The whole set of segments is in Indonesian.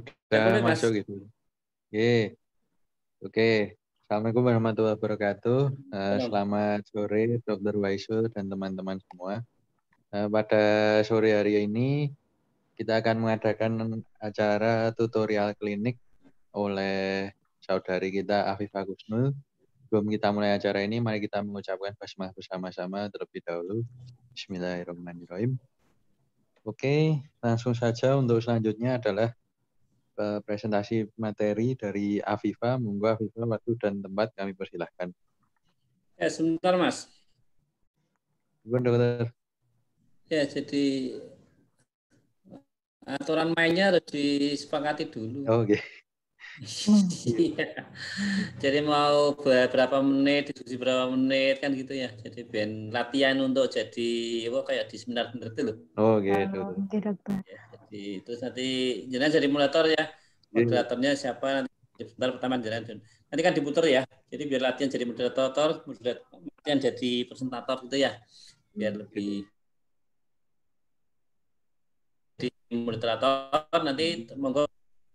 Ya, Udah boleh, Mas. masuk gitu. Oke. Oke. Assalamualaikum warahmatullahi wabarakatuh. Salam. Selamat sore Dr. Waisul dan teman-teman semua. Pada sore hari ini kita akan mengadakan acara tutorial klinik oleh saudari kita Afifah Kusnul. Sebelum kita mulai acara ini, mari kita mengucapkan basmalah bersama-sama terlebih dahulu. Bismillahirrahmanirrahim. Oke, langsung saja untuk selanjutnya adalah presentasi materi dari Afifah. Monggo Afifah, waktu dan tempat kami persilahkan. Ya, sebentar, Mas. Bukan dokter. Ya, jadi aturan mainnya harus disepakati dulu. Oke. Iya. Jadi mau berapa menit, diskusi berapa menit, kan gitu ya. Jadi ben latihan untuk jadi kayak di seminar-seminar itu loh. Oke, dokter. Oke, dokter. Ya, jadi terus nanti jenengan jadi moderator ya. Moderatornya siapa nanti sebentar pertama jenengan. Nanti kan diputer ya. Jadi biar latihan jadi moderator, latihan jadi presentator gitu ya. Biar lebih di moderator nanti monggo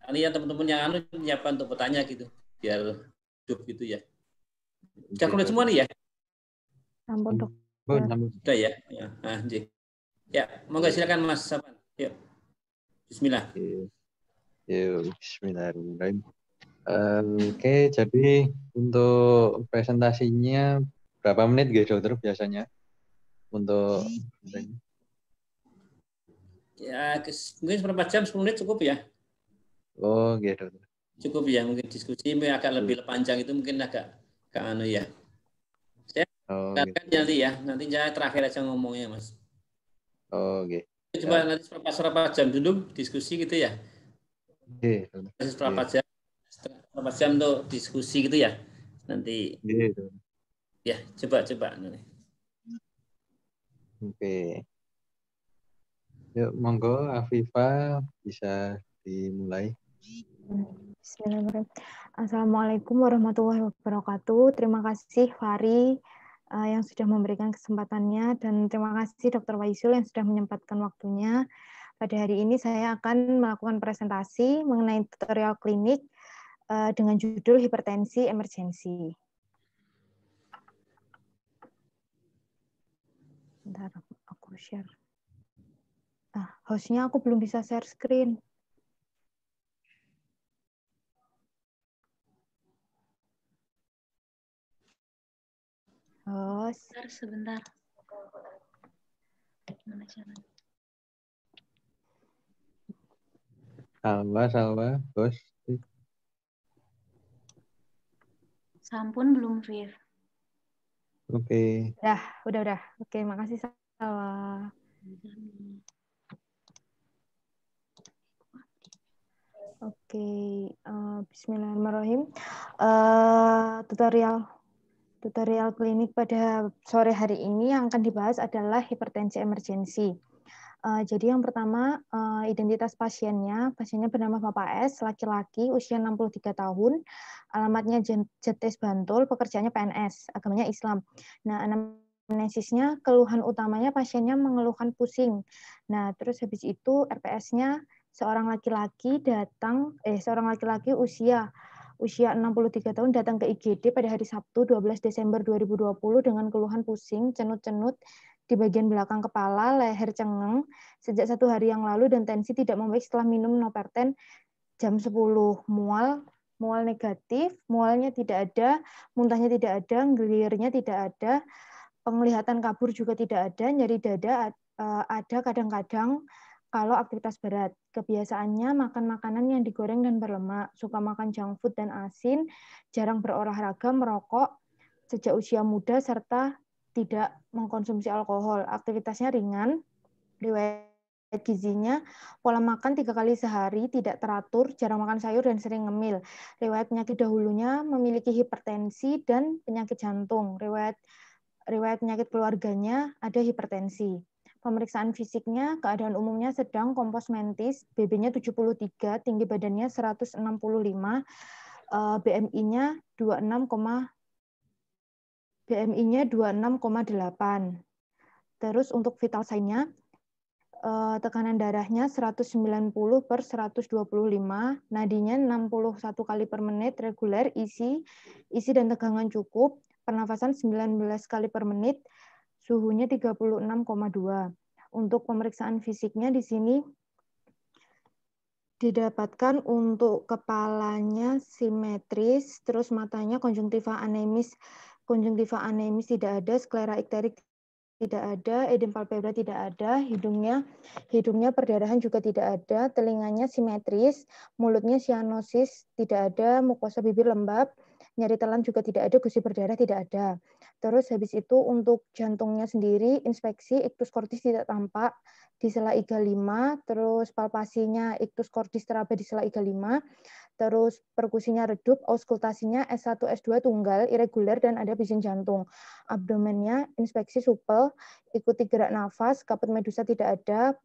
kalian teman-teman yang menyiapkan untuk bertanya gitu biar hidup gitu ya. Sudah kulit semua nih ya? Ampun, dokter. Sudah ya. Ya, ya monggo silakan Mas Sapan. Yuk. Bismillah. Yuk, bismillahirrahmanirrahim. Oke, jadi untuk presentasinya berapa menit gitu dokter biasanya? Untuk Ya, mungkin seperempat jam, 10 menit cukup ya. Oh, gitu. Cukup ya, mungkin diskusi agak lebih panjang itu mungkin agak anu ya. Saya katakan gitu. nanti ya, nanti saya terakhir aja ngomongnya Mas. Oke. Coba nanti seperempat jam dulu diskusi gitu ya. Oke. Seperempat jam untuk diskusi gitu ya. Nanti Gitu. ya coba nanti. Oke. Yuk, monggo Afifah bisa dimulai. Bismillahirrahmanirrahim. Assalamualaikum warahmatullahi wabarakatuh. Terima kasih Fari yang sudah memberikan kesempatannya dan terima kasih Dr. Waisul yang sudah menyempatkan waktunya. Pada hari ini saya akan melakukan presentasi mengenai tutorial klinik dengan judul hipertensi emergensi. Bentar, aku share. Hostnya aku belum bisa share screen. Host. Sebentar. Salwa, bos. Sampun belum, Fir? Oke. Udah. Oke, makasih Salwa. Oke, bismillahirrahmanirrahim. Tutorial klinik pada sore hari ini yang akan dibahas adalah hipertensi emergensi. Jadi yang pertama, identitas pasiennya bernama Bapak S, laki-laki, usia 63 tahun, alamatnya Jetis Bantul, pekerjaannya PNS, agamanya Islam. Nah, anamnesisnya, keluhan utamanya pasiennya mengeluhkan pusing. Nah, terus habis itu RPS-nya seorang laki-laki usia 63 tahun datang ke IGD pada hari Sabtu 12 Desember 2020 dengan keluhan pusing, cenut-cenut di bagian belakang kepala, leher cengeng sejak 1 hari yang lalu dan tensi tidak membaik setelah minum Noperten jam 10. Mual negatif, mualnya tidak ada, muntahnya tidak ada, gelirnya tidak ada, penglihatan kabur juga tidak ada, nyeri dada ada kadang-kadang kalau aktivitas berat. Kebiasaannya makan makanan yang digoreng dan berlemak, suka makan junk food dan asin, jarang berolahraga, merokok sejak usia muda, serta tidak mengkonsumsi alkohol. Aktivitasnya ringan, riwayat gizinya, pola makan 3 kali sehari, tidak teratur, jarang makan sayur dan sering ngemil. Riwayat penyakit dahulunya memiliki hipertensi dan penyakit jantung. Riwayat penyakit keluarganya ada hipertensi. Pemeriksaan fisiknya, keadaan umumnya sedang, kompos mentis, BB-nya 73, tinggi badannya 165, BMI-nya 26,8. Terus untuk vital sign-nya, tekanan darahnya 190/125, nadinya 61 kali per menit, reguler, isi dan tegangan cukup, pernafasan 19 kali per menit, suhunya 36,2. Untuk pemeriksaan fisiknya di sini didapatkan untuk kepalanya simetris, terus matanya konjungtiva anemis tidak ada, sklera ikterik tidak ada, edem palpebra tidak ada, hidungnya perdarahan juga tidak ada, telinganya simetris, mulutnya sianosis tidak ada, mukosa bibir lembab, nyeri telan juga tidak ada, gusi berdarah tidak ada. Terus habis itu untuk jantungnya sendiri, inspeksi ictus cordis tidak tampak di sela iga 5, terus palpasinya ictus cordis teraba di sela iga 5, terus perkusinya redup, auskultasinya S1, S2 tunggal, irreguler, dan ada bisin jantung. Abdomennya inspeksi supel, ikuti gerak nafas, kaput medusa tidak ada,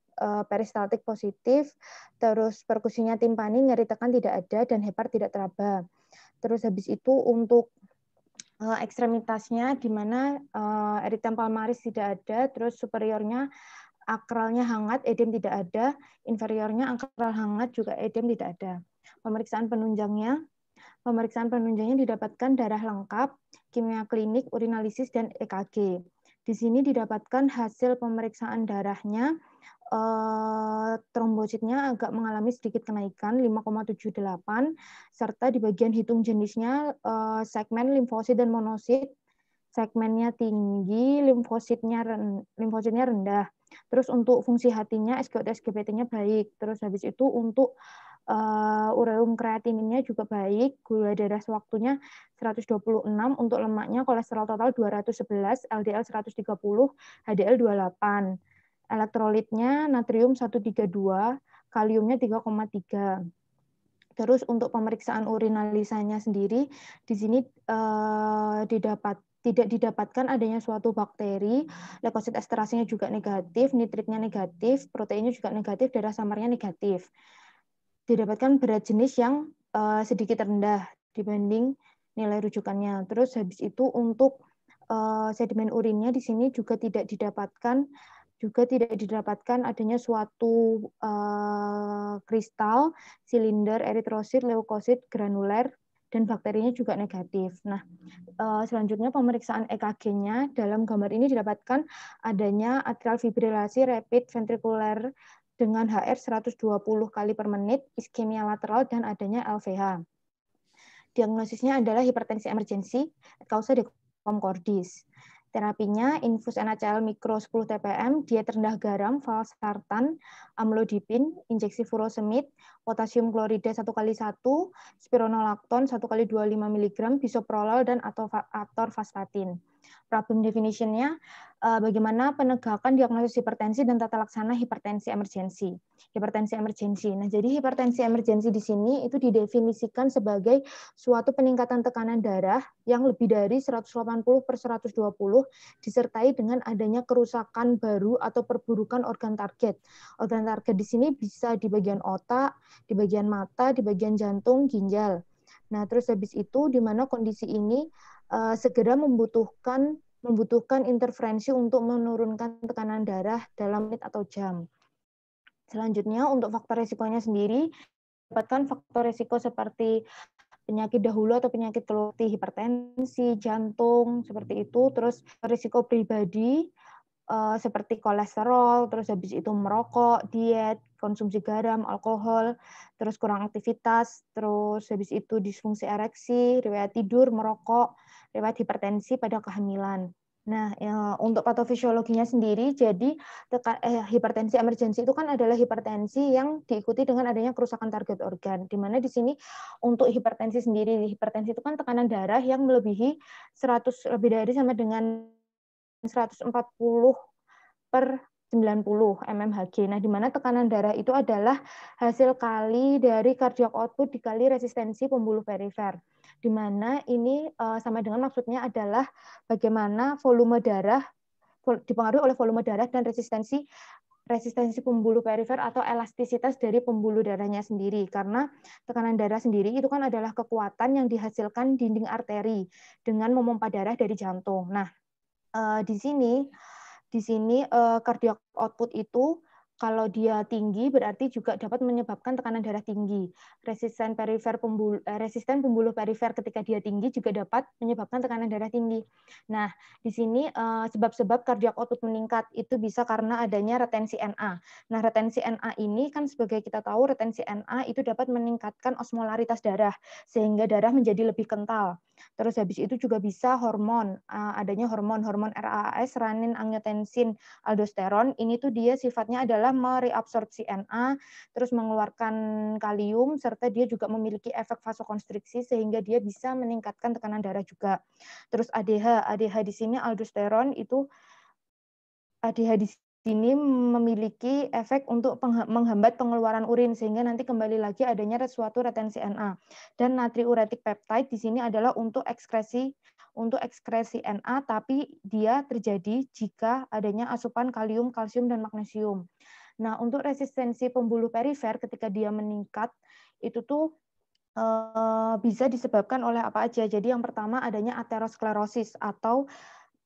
peristaltik positif, terus perkusinya timpani, nyeri tekan tidak ada, dan hepar tidak teraba. Terus habis itu untuk ekstremitasnya, di mana eritem palmaris tidak ada, terus superiornya akralnya hangat, edem tidak ada, inferiornya akral hangat, juga edem tidak ada. Pemeriksaan penunjangnya didapatkan darah lengkap, kimia klinik, urinalisis, dan EKG. Di sini didapatkan hasil pemeriksaan darahnya, trombositnya agak mengalami sedikit kenaikan 5,78, serta di bagian hitung jenisnya segmen limfosit dan monosit, segmennya tinggi, limfositnya rendah. Terus untuk fungsi hatinya, SGOT, SGPT-nya baik. Terus habis itu untuk ureum kreatininnya juga baik, gula darah sewaktunya 126, untuk lemaknya kolesterol total 211, LDL 130, HDL 28. Elektrolitnya natrium 132, kaliumnya 3,3. Terus untuk pemeriksaan urinalisanya sendiri, di sini tidak didapatkan adanya suatu bakteri, leukosit esterasenya juga negatif, nitritnya negatif, proteinnya juga negatif, darah samarnya negatif. Didapatkan berat jenis yang sedikit rendah dibanding nilai rujukannya. Terus habis itu untuk sedimen urinnya di sini juga tidak didapatkan adanya suatu kristal, silinder, eritrosit, leukosit, granuler, dan bakterinya juga negatif. Nah, selanjutnya pemeriksaan EKG-nya, dalam gambar ini didapatkan adanya atrial fibrilasi rapid ventricular dengan HR 120 kali per menit, iskemia lateral, dan adanya LVH. Diagnosisnya adalah hipertensi emergensi, causa decom cordis. Terapinya infus NaCl mikro 10 TPM, diet rendah garam, valsartan, amlodipin, injeksi furosemid, potasium klorida 1x1, spironolakton 1x25 mg, bisoprolol, dan atorvastatin. Problem definition-nya, bagaimana penegakan diagnosis hipertensi dan tata laksana hipertensi emergensi. Nah, jadi hipertensi emergensi di sini itu didefinisikan sebagai suatu peningkatan tekanan darah yang lebih dari 180/120 disertai dengan adanya kerusakan baru atau perburukan organ target. Organ target di sini bisa di bagian otak, di bagian mata, di bagian jantung, ginjal. Nah, terus habis itu di mana kondisi ini segera membutuhkan intervensi untuk menurunkan tekanan darah dalam menit atau jam. Selanjutnya untuk faktor risikonya sendiri, dapatkan faktor risiko seperti penyakit dahulu atau penyakit keluarga, hipertensi, jantung, seperti itu. Terus risiko pribadi seperti kolesterol, terus habis itu merokok, diet, konsumsi garam, alkohol, terus kurang aktivitas, terus habis itu disfungsi ereksi, riwayat tidur, merokok, riwayat hipertensi pada kehamilan. Nah, untuk patofisiologinya sendiri, jadi hipertensi emergensi itu kan adalah hipertensi yang diikuti dengan adanya kerusakan target organ. Di mana di sini untuk hipertensi sendiri, hipertensi itu kan tekanan darah yang melebihi 100 lebih dari sama dengan 140/90 mmHg. Nah, di mana tekanan darah itu adalah hasil kali dari cardiac output dikali resistensi pembuluh perifer. Di mana ini sama dengan maksudnya adalah bagaimana volume darah dipengaruhi oleh volume darah dan resistensi pembuluh perifer atau elastisitas dari pembuluh darahnya sendiri. Karena tekanan darah sendiri itu kan adalah kekuatan yang dihasilkan dinding arteri dengan memompa darah dari jantung. Nah, di sini cardiac output itu Kalau dia tinggi berarti juga dapat menyebabkan tekanan darah tinggi. Resisten pembuluh perifer ketika dia tinggi juga dapat menyebabkan tekanan darah tinggi. Nah, di sini sebab-sebab kardiak output meningkat itu bisa karena adanya retensi Na. Nah, retensi Na ini kan sebagai kita tahu retensi Na itu dapat meningkatkan osmolaritas darah sehingga darah menjadi lebih kental. Terus habis itu juga bisa hormon, adanya hormon RAAS, renin, angiotensin, aldosteron. Ini tuh dia sifatnya adalah mereabsorpsi Na, terus mengeluarkan kalium, serta dia juga memiliki efek vasokonstriksi sehingga dia bisa meningkatkan tekanan darah juga. Terus ADH di sini aldosteron itu ADH di sini memiliki efek untuk menghambat pengeluaran urin sehingga nanti kembali lagi adanya suatu retensi Na. Dan natriuretic peptide di sini adalah untuk ekskresi Na, tapi dia terjadi jika adanya asupan kalium, kalsium, dan magnesium. Nah, untuk resistensi pembuluh perifer ketika dia meningkat itu tuh bisa disebabkan oleh apa aja. Jadi yang pertama adanya aterosklerosis atau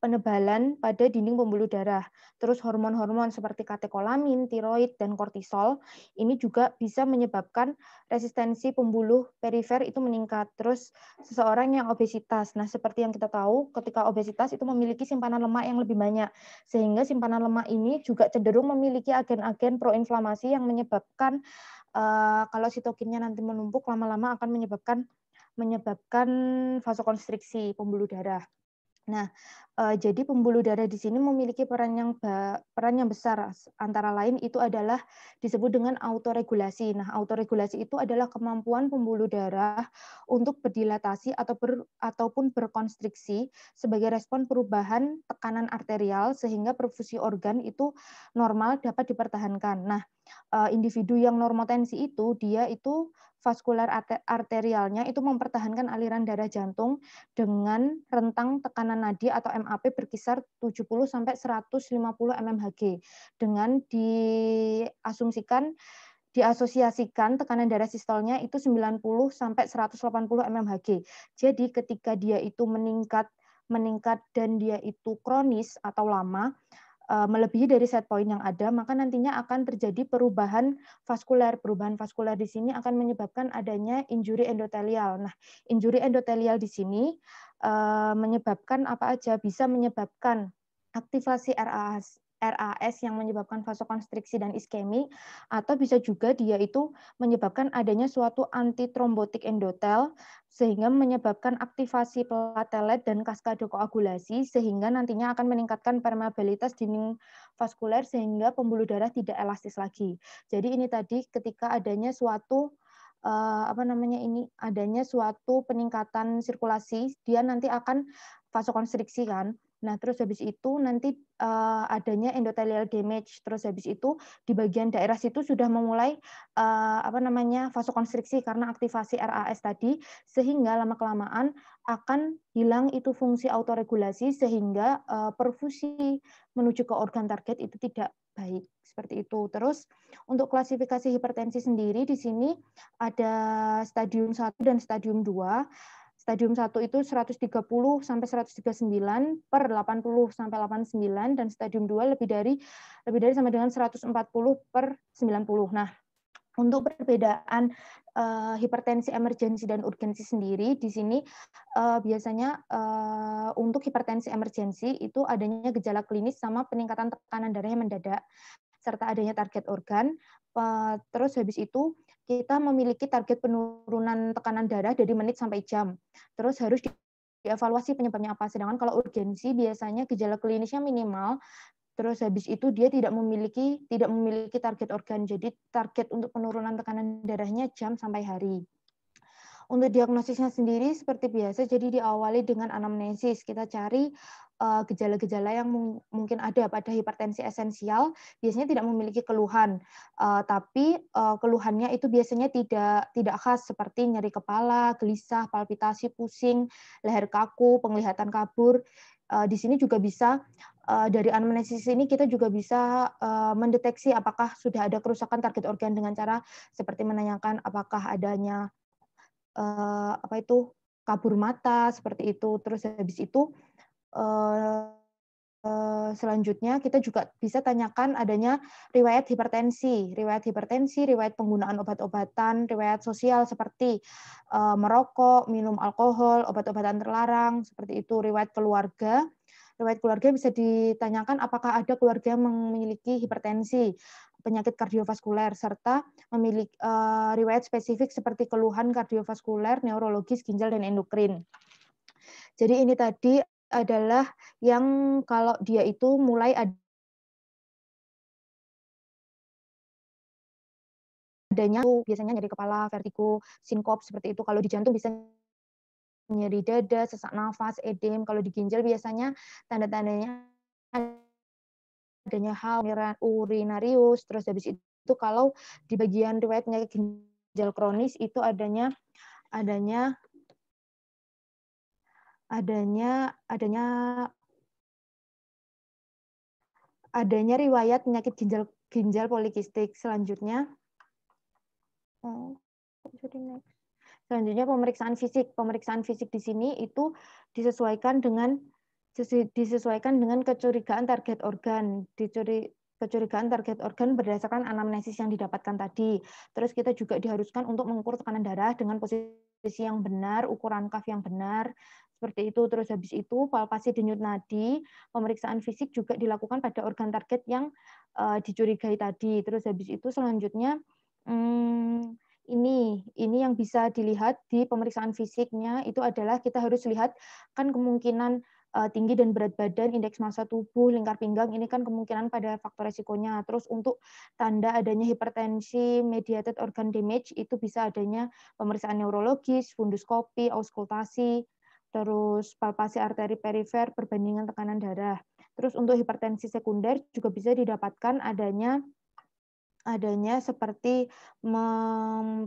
penebalan pada dinding pembuluh darah. Terus hormon-hormon seperti katekolamin, tiroid, dan kortisol ini juga bisa menyebabkan resistensi pembuluh perifer itu meningkat. Terus seseorang yang obesitas. Nah, seperti yang kita tahu, ketika obesitas itu memiliki simpanan lemak yang lebih banyak. Sehingga simpanan lemak ini juga cenderung memiliki agen-agen proinflamasi yang menyebabkan kalau sitokinnya nanti menumpuk lama-lama akan menyebabkan vasokonstriksi pembuluh darah. Nah, jadi pembuluh darah di sini memiliki peran yang besar, antara lain itu adalah disebut dengan autoregulasi. Nah, autoregulasi itu adalah kemampuan pembuluh darah untuk berdilatasi ataupun berkonstriksi sebagai respon perubahan tekanan arterial sehingga perfusi organ itu normal dapat dipertahankan. Nah, individu yang normotensi itu dia itu vaskular arterialnya itu mempertahankan aliran darah jantung dengan rentang tekanan nadi atau MAP berkisar 70 sampai 150 mmHg dengan diasosiasikan tekanan darah sistolnya itu 90 sampai 180 mmHg. Jadi ketika dia itu meningkat dan dia itu kronis atau lama, melebihi dari set point yang ada, maka nantinya akan terjadi perubahan vaskuler. Perubahan vaskuler di sini akan menyebabkan adanya injuri endotelial. Nah, injuri endotelial di sini menyebabkan apa aja? Bisa menyebabkan aktivasi RAS yang menyebabkan vasokonstriksi dan iskemi, atau bisa juga dia itu menyebabkan adanya suatu antitrombotik endotel sehingga menyebabkan aktivasi platelet dan kaskade koagulasi sehingga nantinya akan meningkatkan permeabilitas dinding vaskuler sehingga pembuluh darah tidak elastis lagi. Jadi ini tadi ketika adanya suatu adanya suatu peningkatan sirkulasi, dia nanti akan vasokonstriksi kan. Nah, terus habis itu nanti adanya endothelial damage. Terus habis itu di bagian daerah situ sudah memulai vasokonstriksi karena aktivasi RAS tadi, sehingga lama-kelamaan akan hilang itu fungsi autoregulasi sehingga perfusi menuju ke organ target itu tidak baik. Seperti itu. Terus untuk klasifikasi hipertensi sendiri di sini ada stadium 1 dan stadium 2. Stadium 1 itu 130 sampai 139 per 80 sampai 89 dan stadium 2 lebih dari sama dengan 140 per 90. Nah, untuk perbedaan hipertensi emergensi dan urgensi sendiri di sini biasanya untuk hipertensi emergensi itu adanya gejala klinis sama peningkatan tekanan darah yang mendadak serta adanya target organ. Terus habis itu kita memiliki target penurunan tekanan darah dari menit sampai jam. Terus harus dievaluasi penyebabnya apa. Sedangkan kalau urgensi biasanya gejala klinisnya minimal, terus habis itu dia tidak memiliki target organ. Jadi target untuk penurunan tekanan darahnya jam sampai hari. Untuk diagnosisnya sendiri seperti biasa, jadi diawali dengan anamnesis. Kita cari gejala-gejala yang mungkin ada pada hipertensi esensial, biasanya tidak memiliki keluhan, tapi keluhannya itu biasanya tidak khas seperti nyeri kepala, gelisah, palpitasi, pusing, leher kaku, penglihatan kabur. Di sini juga bisa dari anamnesis ini kita juga bisa mendeteksi apakah sudah ada kerusakan target organ dengan cara seperti menanyakan apakah adanya kabur mata seperti itu. Terus habis itu selanjutnya kita juga bisa tanyakan adanya riwayat hipertensi, riwayat penggunaan obat-obatan, riwayat sosial seperti merokok, minum alkohol, obat-obatan terlarang, seperti itu, riwayat keluarga. Riwayat keluarga bisa ditanyakan apakah ada keluarga yang memiliki hipertensi, penyakit kardiovaskuler, serta memiliki riwayat spesifik seperti keluhan kardiovaskuler, neurologis, ginjal, dan endokrin. Jadi ini tadi adalah yang kalau dia itu mulai adanya biasanya nyeri kepala, vertigo, sinkop seperti itu. Kalau di jantung bisa nyeri dada, sesak nafas, edem. Kalau di ginjal biasanya tanda-tandanya adanya haus, urinarius. Terus habis itu kalau di bagian riwayat penyakit ginjal kronis itu adanya riwayat penyakit ginjal polikistik. Selanjutnya pemeriksaan fisik. Pemeriksaan fisik di sini itu disesuaikan dengan kecurigaan target organ. Kecurigaan target organ berdasarkan anamnesis yang didapatkan tadi. Terus kita juga diharuskan untuk mengukur tekanan darah dengan posisi yang benar, ukuran cuff yang benar, seperti itu. Terus habis itu palpasi denyut nadi, pemeriksaan fisik juga dilakukan pada organ target yang dicurigai tadi. Terus habis itu selanjutnya ini yang bisa dilihat di pemeriksaan fisiknya itu adalah kita harus lihat kan kemungkinan tinggi dan berat badan, indeks massa tubuh, lingkar pinggang, ini kan kemungkinan pada faktor resikonya. Terus untuk tanda adanya hipertensi, mediated organ damage, itu bisa adanya pemeriksaan neurologis, funduskopi, auskultasi, terus palpasi arteri perifer, perbandingan tekanan darah. Terus untuk hipertensi sekunder juga bisa didapatkan adanya seperti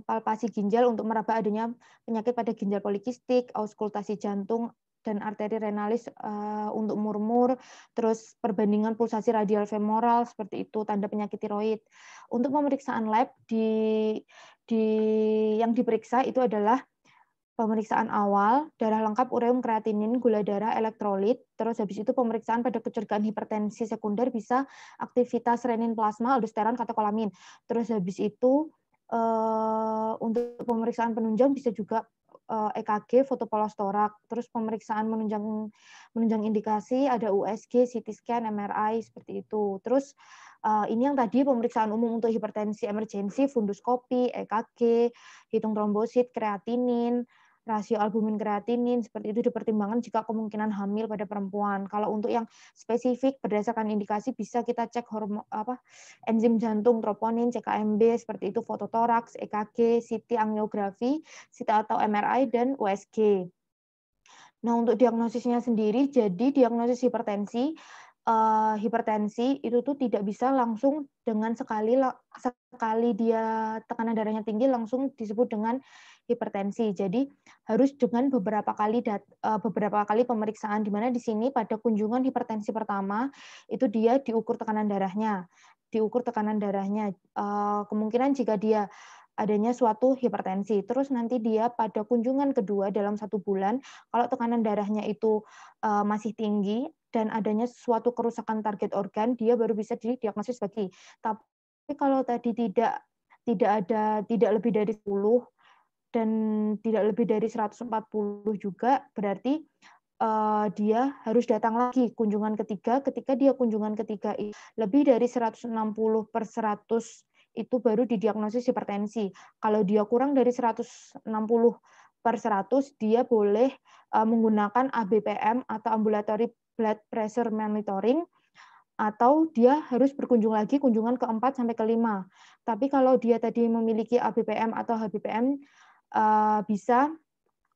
palpasi ginjal untuk meraba adanya penyakit pada ginjal polikistik, auskultasi jantung dan arteri renalis untuk murmur, terus perbandingan pulsasi radial femoral seperti itu, tanda penyakit tiroid. Untuk pemeriksaan lab yang diperiksa itu adalah pemeriksaan awal, darah lengkap, ureum, kreatinin, gula darah, elektrolit, terus habis itu pemeriksaan pada kecurigaan hipertensi sekunder bisa aktivitas renin plasma, aldosteron, katekolamin. Terus habis itu untuk pemeriksaan penunjang bisa juga EKG, foto polos torak, terus pemeriksaan menunjang indikasi ada USG, CT scan, MRI seperti itu. Terus ini yang tadi pemeriksaan umum untuk hipertensi emergensi, funduskopi, EKG, hitung trombosit, kreatinin, rasio albumin kreatinin seperti itu dipertimbangkan jika kemungkinan hamil pada perempuan. Kalau untuk yang spesifik berdasarkan indikasi bisa kita cek enzim jantung, troponin, CKMB seperti itu, fototoraks, EKG, CT angiografi, CT atau MRI dan USG. Nah, untuk diagnosisnya sendiri, jadi diagnosis hipertensi itu tuh tidak bisa langsung dengan sekali dia tekanan darahnya tinggi langsung disebut dengan hipertensi. Jadi harus dengan beberapa kali pemeriksaan, di mana di sini pada kunjungan hipertensi pertama itu dia diukur tekanan darahnya. Kemungkinan jika dia adanya suatu hipertensi. Terus nanti dia pada kunjungan kedua dalam 1 bulan, kalau tekanan darahnya itu masih tinggi dan adanya suatu kerusakan target organ, dia baru bisa didiagnosis lagi. Tapi kalau tadi tidak lebih dari 10 dan tidak lebih dari 140 juga, berarti dia harus datang lagi kunjungan ketiga. Ketika dia kunjungan ketiga lebih dari 160/100 itu baru didiagnosis hipertensi. Kalau dia kurang dari 160/100, dia boleh menggunakan ABPM atau ambulatory blood pressure monitoring, atau dia harus berkunjung lagi kunjungan ke-4 sampai ke-5. Tapi kalau dia tadi memiliki ABPM atau HBPM bisa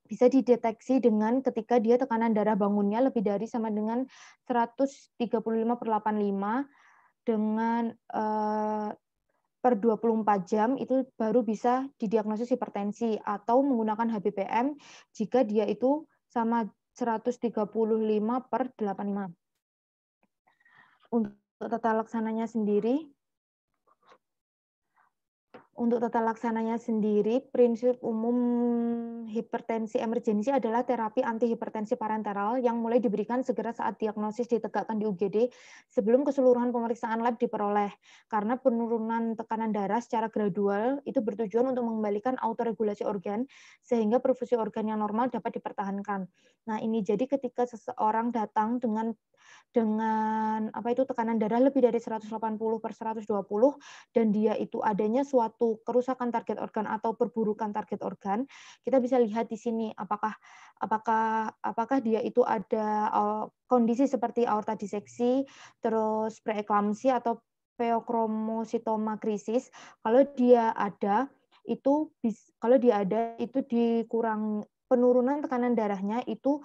dideteksi dengan ketika dia tekanan darah bangunnya lebih dari sama dengan 135/85 dengan per 24 jam itu baru bisa didiagnosis hipertensi, atau menggunakan HBPM jika dia itu sama 135/85. Untuk tata laksananya sendiri, Untuk tata laksananya sendiri, prinsip umum hipertensi emergensi adalah terapi antihipertensi parenteral yang mulai diberikan segera saat diagnosis ditegakkan di UGD sebelum keseluruhan pemeriksaan lab diperoleh. Karena penurunan tekanan darah secara gradual itu bertujuan untuk mengembalikan autoregulasi organ sehingga perfusi organ yang normal dapat dipertahankan. Nah, ini jadi ketika seseorang datang dengan tekanan darah lebih dari 180/120 dan dia itu adanya suatu kerusakan target organ atau perburukan target organ, kita bisa lihat di sini apakah dia itu ada kondisi seperti aorta diseksi, terus preeklamsi atau pheochromocytoma krisis. Kalau dia ada itu dikurang penurunan tekanan darahnya itu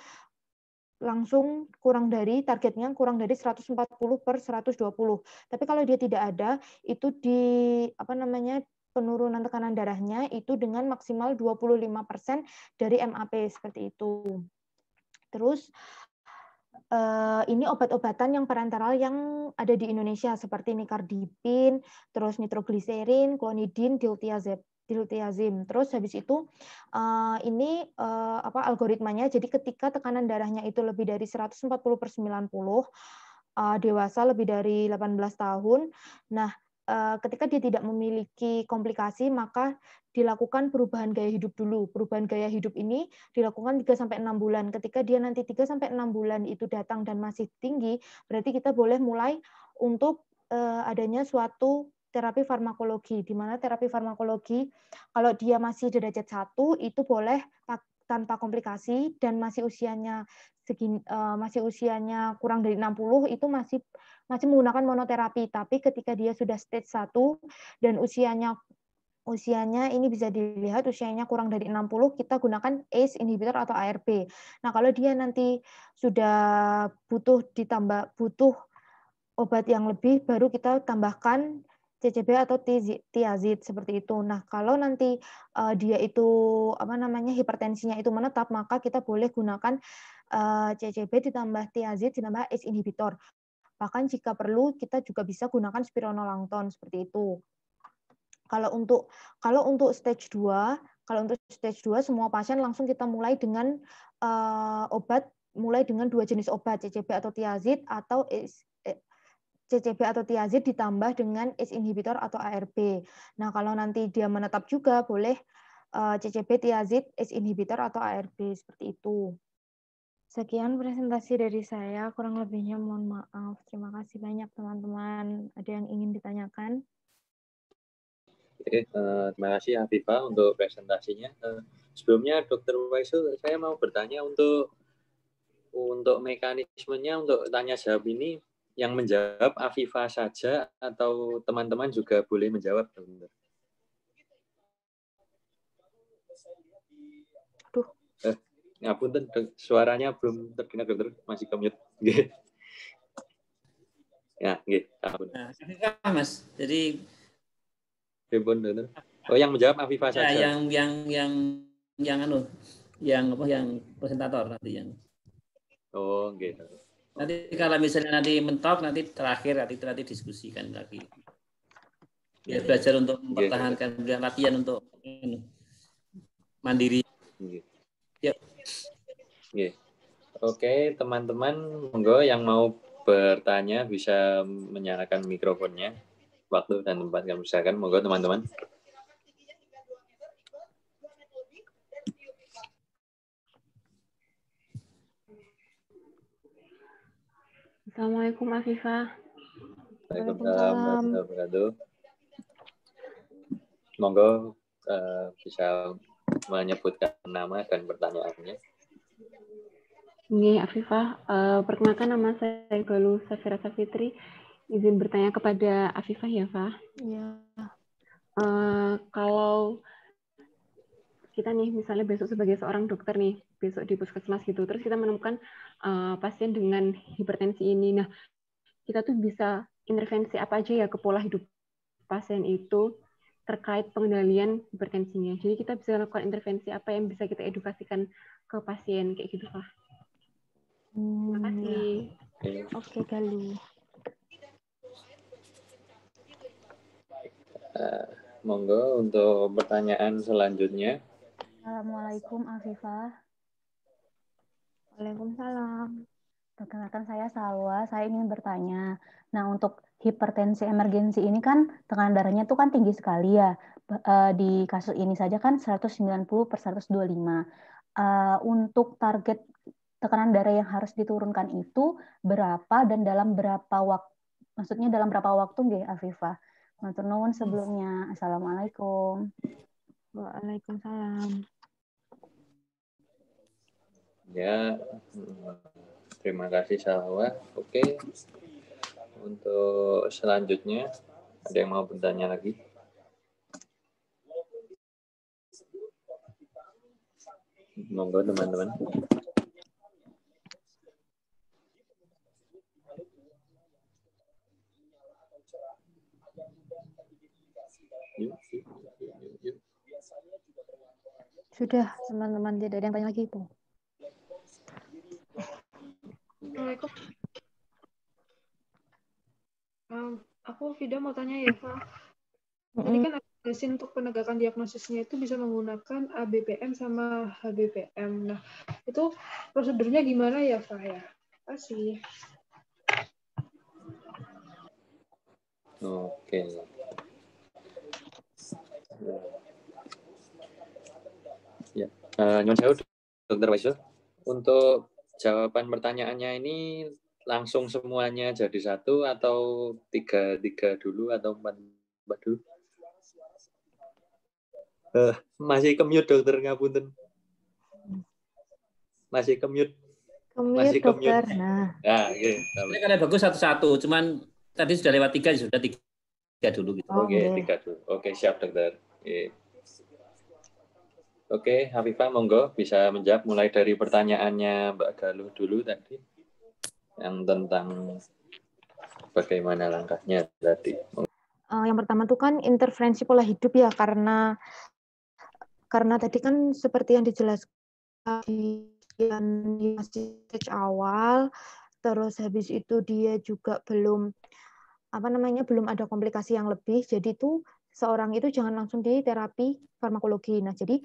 langsung kurang dari targetnya, kurang dari 140/120. Tapi kalau dia tidak ada, itu penurunan tekanan darahnya itu dengan maksimal 25% dari MAP seperti itu. Terus ini obat-obatan yang parenteral yang ada di Indonesia seperti nicardipin, terus nitrogliserin, klonidin, diltiazem. Terus habis itu ini algoritmanya. Jadi ketika tekanan darahnya itu lebih dari 140/90, dewasa lebih dari 18 tahun. Nah, ketika dia tidak memiliki komplikasi, maka dilakukan perubahan gaya hidup dulu. Perubahan gaya hidup ini dilakukan 3-6 bulan. Ketika dia nanti 3-6 bulan itu datang dan masih tinggi, berarti kita boleh mulai untuk adanya suatu terapi farmakologi, di mana terapi farmakologi kalau dia masih derajat 1 itu boleh tanpa komplikasi dan masih usianya kurang dari 60 itu masih menggunakan monoterapi. Tapi ketika dia sudah stage 1 dan usianya ini bisa dilihat usianya kurang dari 60, kita gunakan ACE inhibitor atau ARB. Nah, kalau dia nanti sudah butuh obat yang lebih, baru kita tambahkan CCB atau tiazid seperti itu. Nah, kalau nanti dia itu hipertensinya itu menetap, maka kita boleh gunakan CCB ditambah tiazid ditambah ACE inhibitor. Bahkan jika perlu kita juga bisa gunakan spironolactone seperti itu. Kalau untuk stage 2 semua pasien langsung kita mulai dengan dua jenis obat, CCB atau tiazid atau CCB atau tiazid ditambah dengan ACE inhibitor atau ARB. Nah, kalau nanti dia menetap juga boleh CCB, tiazid, ACE inhibitor atau ARB seperti itu. Sekian presentasi dari saya, kurang lebihnya mohon maaf. Terima kasih banyak teman-teman. Ada yang ingin ditanyakan? Oke, terima kasih Afifah untuk presentasinya. Sebelumnya Dr. Waisul, saya mau bertanya untuk mekanismenya untuk tanya jawab ini, yang menjawab Afifah saja atau teman-teman juga boleh menjawab, Dokter? Aduh. Ngapunten, suaranya belum terdengar, Dokter. Masih ke-mute. Ya, nggih. Nah, Afifah, Mas. Jadi Dokter. Oh, yang menjawab Afifah ya, saja. yang presentator nanti yang. Oh, gitu. Nanti kalau misalnya nanti mentok, nanti terakhir nanti diskusikan lagi. Biar belajar untuk mempertahankan latihan untuk mandiri. Yep. Oke, teman-teman, monggo yang mau bertanya bisa menyalakan mikrofonnya. Waktu dan tempat yang misalkan, monggo teman-teman. Assalamualaikum Afifah. Waalaikumsalam warahmatullahi wabarakatuh. Monggo bisa menyebutkan nama dan pertanyaannya. Ini Afifah, perkenalkan nama saya Galuh Safira Safitri. Izin bertanya kepada Afifah ya, Fah? Iya. Kalau kita nih misalnya besok sebagai seorang dokter nih, besok di puskesmas gitu, terus kita menemukan pasien dengan hipertensi ini. Nah, kita tuh bisa intervensi apa aja ya ke pola hidup pasien itu terkait pengendalian hipertensinya. Jadi kita bisa lakukan intervensi apa yang bisa kita edukasikan ke pasien kayak gitu, Pak. Terima kasih. Ya. Oke, Galuh. monggo untuk pertanyaan selanjutnya. Assalamualaikum Afifah. Waalaikumsalam. Perkenalkan saya Salwa, saya ingin bertanya. Nah, untuk hipertensi emergensi ini kan tekanan darahnya itu kan tinggi sekali ya. Di kasus ini saja kan 190/125. Untuk target tekanan darah yang harus diturunkan itu berapa dan dalam berapa waktu? Maksudnya dalam berapa waktu nggih, Afifah? Matur nuwun sebelumnya. Assalamualaikum. Waalaikumsalam. Ya, terima kasih Salwa. Oke, untuk selanjutnya ada yang mau bertanya lagi? Monggo teman-teman. Yuk. Sudah, teman-teman, tidak ada yang tanya lagi, Bu. Assalamualaikum. Aku Vida mau tanya ya, Pak. Tadi kan untuk penegakan diagnosisnya itu bisa menggunakan ABPM sama HBPM. Nah, itu prosedurnya gimana ya, Pak ya? Kasih. Oke. Ya, nyuwun sewu Dokter Waisul. Untuk jawaban pertanyaannya ini langsung semuanya jadi satu atau tiga dulu atau empat dulu? Masih kemute Dokter, ngapunten. Masih kemute. Masih Dokter. Nah, oke. Ini karena bagus satu-satu, cuman tadi sudah lewat 3, sudah 3 dulu gitu. Oke, 3 dulu. Oke, siap Dokter. Oke, Hafifah monggo bisa menjawab mulai dari pertanyaannya Mbak Galuh dulu tadi yang tentang bagaimana langkahnya tadi. Yang pertama tuh kan interferensi pola hidup ya, karena tadi kan seperti yang dijelaskan di stage awal, terus habis itu dia juga belum ada komplikasi yang lebih, jadi tuh seorang itu jangan langsung di terapi farmakologi. Nah, jadi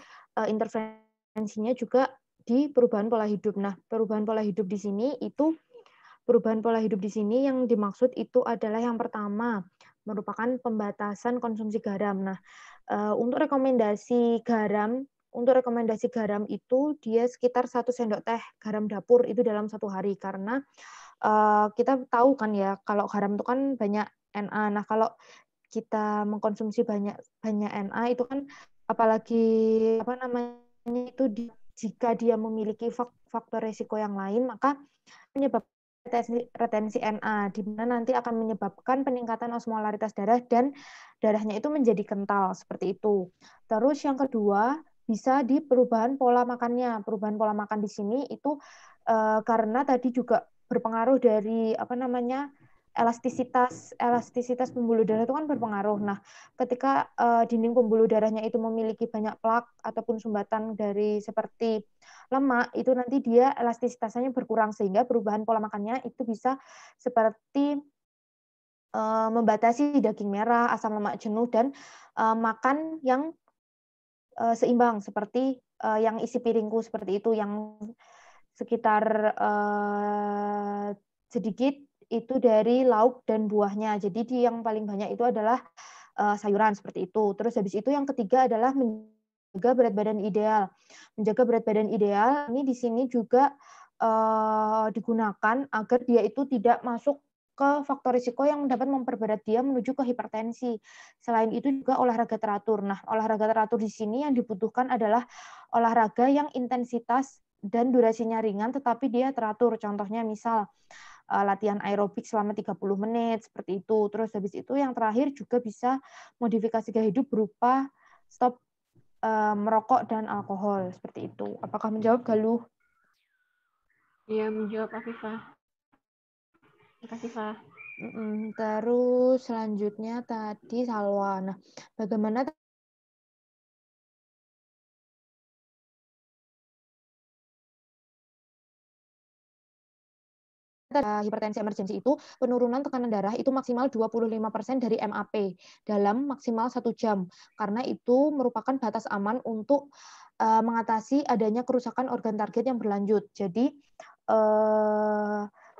intervensinya juga di perubahan pola hidup. Nah, perubahan pola hidup di sini yang dimaksud itu adalah yang pertama merupakan pembatasan konsumsi garam. Nah, untuk rekomendasi garam itu dia sekitar 1 sendok teh garam dapur itu dalam 1 hari, karena kita tahu kan ya kalau garam itu kan banyak Na. Nah, kalau kita mengkonsumsi banyak Na itu kan apalagi itu jika dia memiliki faktor resiko yang lain, maka menyebabkan retensi Na, di mana nanti akan menyebabkan peningkatan osmolaritas darah dan darahnya itu menjadi kental seperti itu. Terus yang kedua bisa di perubahan pola makannya. Perubahan pola makan di sini itu karena tadi juga berpengaruh dari elastisitas pembuluh darah itu kan berpengaruh. Nah, ketika dinding pembuluh darahnya itu memiliki banyak plak ataupun sumbatan dari seperti lemak, itu nanti dia elastisitasnya berkurang, sehingga perubahan pola makannya itu bisa seperti membatasi daging merah, asam lemak jenuh, dan makan yang seimbang seperti yang isi piringku seperti itu, yang sekitar sedikit itu dari lauk dan buahnya. Jadi yang paling banyak itu adalah sayuran seperti itu. Terus habis itu yang ketiga adalah menjaga berat badan ideal. Menjaga berat badan ideal ini di sini juga digunakan agar dia itu tidak masuk ke faktor risiko yang dapat memperberat dia menuju ke hipertensi. Selain itu juga olahraga teratur. Nah, olahraga teratur di sini yang dibutuhkan adalah olahraga yang intensitas dan durasinya ringan tetapi dia teratur. Contohnya misal latihan aerobik selama 30 menit seperti itu. Terus habis itu yang terakhir juga bisa modifikasi gaya hidup berupa stop merokok dan alkohol seperti itu. Apakah menjawab, Galuh? Iya, menjawab Afifah. Terima kasih, Pak. Terus selanjutnya tadi Salwa. Nah, bagaimana hipertensi emergensi itu penurunan tekanan darah itu maksimal 25% dari MAP dalam maksimal 1 jam, karena itu merupakan batas aman untuk mengatasi adanya kerusakan organ target yang berlanjut.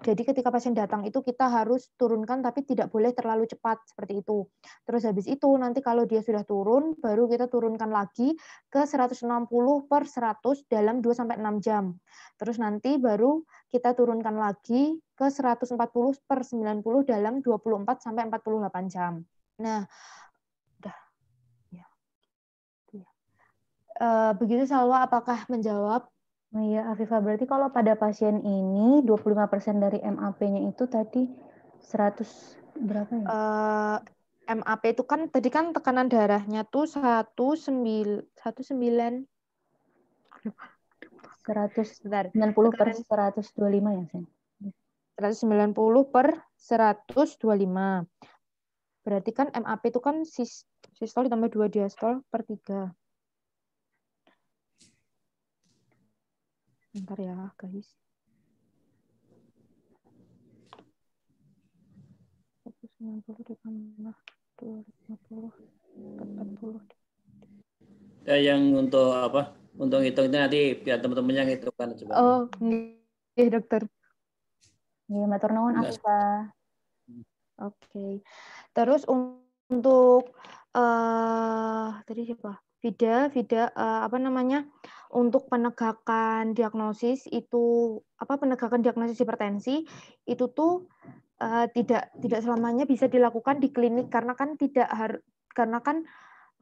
Jadi ketika pasien datang itu kita harus turunkan tapi tidak boleh terlalu cepat seperti itu. Terus habis itu nanti kalau dia sudah turun baru kita turunkan lagi ke 160/100 dalam 2-6 jam. Terus nanti baru kita turunkan lagi ke 140/90 dalam 24-48 jam. Nah, udah ya. Begitu Salwa, apakah menjawab? Oh iya, Afifah, berarti kalau pada pasien ini 25% dari MAP-nya itu tadi 100 berapa ya? MAP itu kan tadi kan tekanan darahnya tuh 190 per 125 ya, Sen? 190/125. Berarti kan MAP itu kan sistol ditambah 2 diastol per 3. Bentar ya, guys. 190 ditambah 250 40. Yang untuk apa? Untuk ngitungnya nanti biar teman-teman yang hitungkan coba. Oh, iya dokter. Iya, matur nuwun Afifah. Oke. Terus untuk tadi siapa? Vida apa namanya? Untuk penegakan diagnosis itu penegakan diagnosis hipertensi itu tuh tidak selamanya bisa dilakukan di klinik karena kan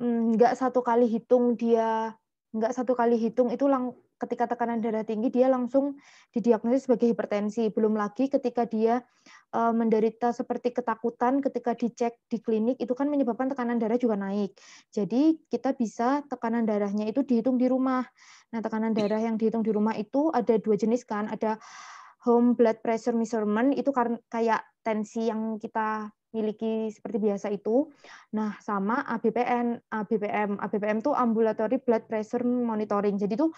nggak satu kali hitung itu ketika tekanan darah tinggi dia langsung didiagnosis sebagai hipertensi. Belum lagi ketika dia menderita seperti ketakutan ketika dicek di klinik itu kan menyebabkan tekanan darah juga naik. Jadi kita bisa tekanan darahnya itu dihitung di rumah. Nah, tekanan darah yang dihitung di rumah itu ada 2 jenis kan, ada home blood pressure measurement itu kayak tensi yang kita miliki seperti biasa itu. Nah, sama ABPM tuh ambulatory blood pressure monitoring. Jadi tuh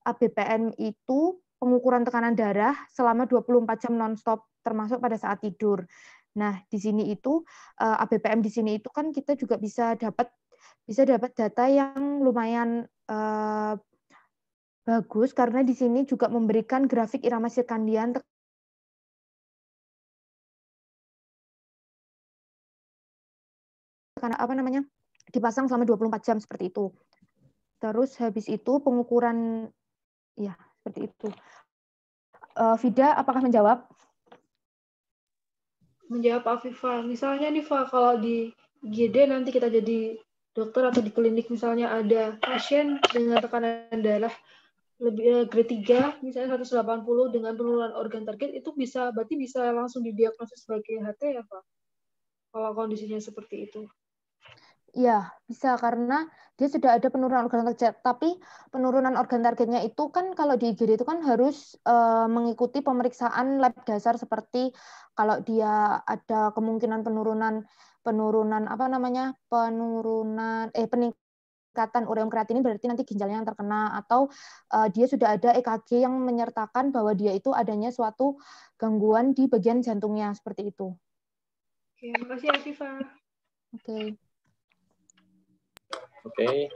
ABPM itu pengukuran tekanan darah selama 24 jam nonstop termasuk pada saat tidur. Nah, di sini itu ABPM di sini itu kan kita juga bisa dapat data yang lumayan bagus karena di sini juga memberikan grafik irama sirkandian dipasang selama 24 jam seperti itu. Terus habis itu pengukuran ya seperti itu. Vida, apakah menjawab? Menjawab Afifah. Misalnya nih, Fa, kalau di IGD nanti kita jadi dokter atau di klinik misalnya ada pasien dengan tekanan darah lebih grade 3, misalnya 180 dengan penurunan organ target, itu berarti bisa langsung didiagnosis sebagai HT ya, Pak? Kalau kondisinya seperti itu. Ya, bisa karena dia sudah ada penurunan organ target. Tapi penurunan organ targetnya itu kan kalau di IGD itu kan harus mengikuti pemeriksaan lab dasar seperti kalau dia ada kemungkinan peningkatan ureum kreatinin berarti nanti ginjalnya yang terkena atau dia sudah ada EKG yang menyertakan bahwa dia itu adanya suatu gangguan di bagian jantungnya seperti itu. Oke, makasih Afifah. Oke. Oke,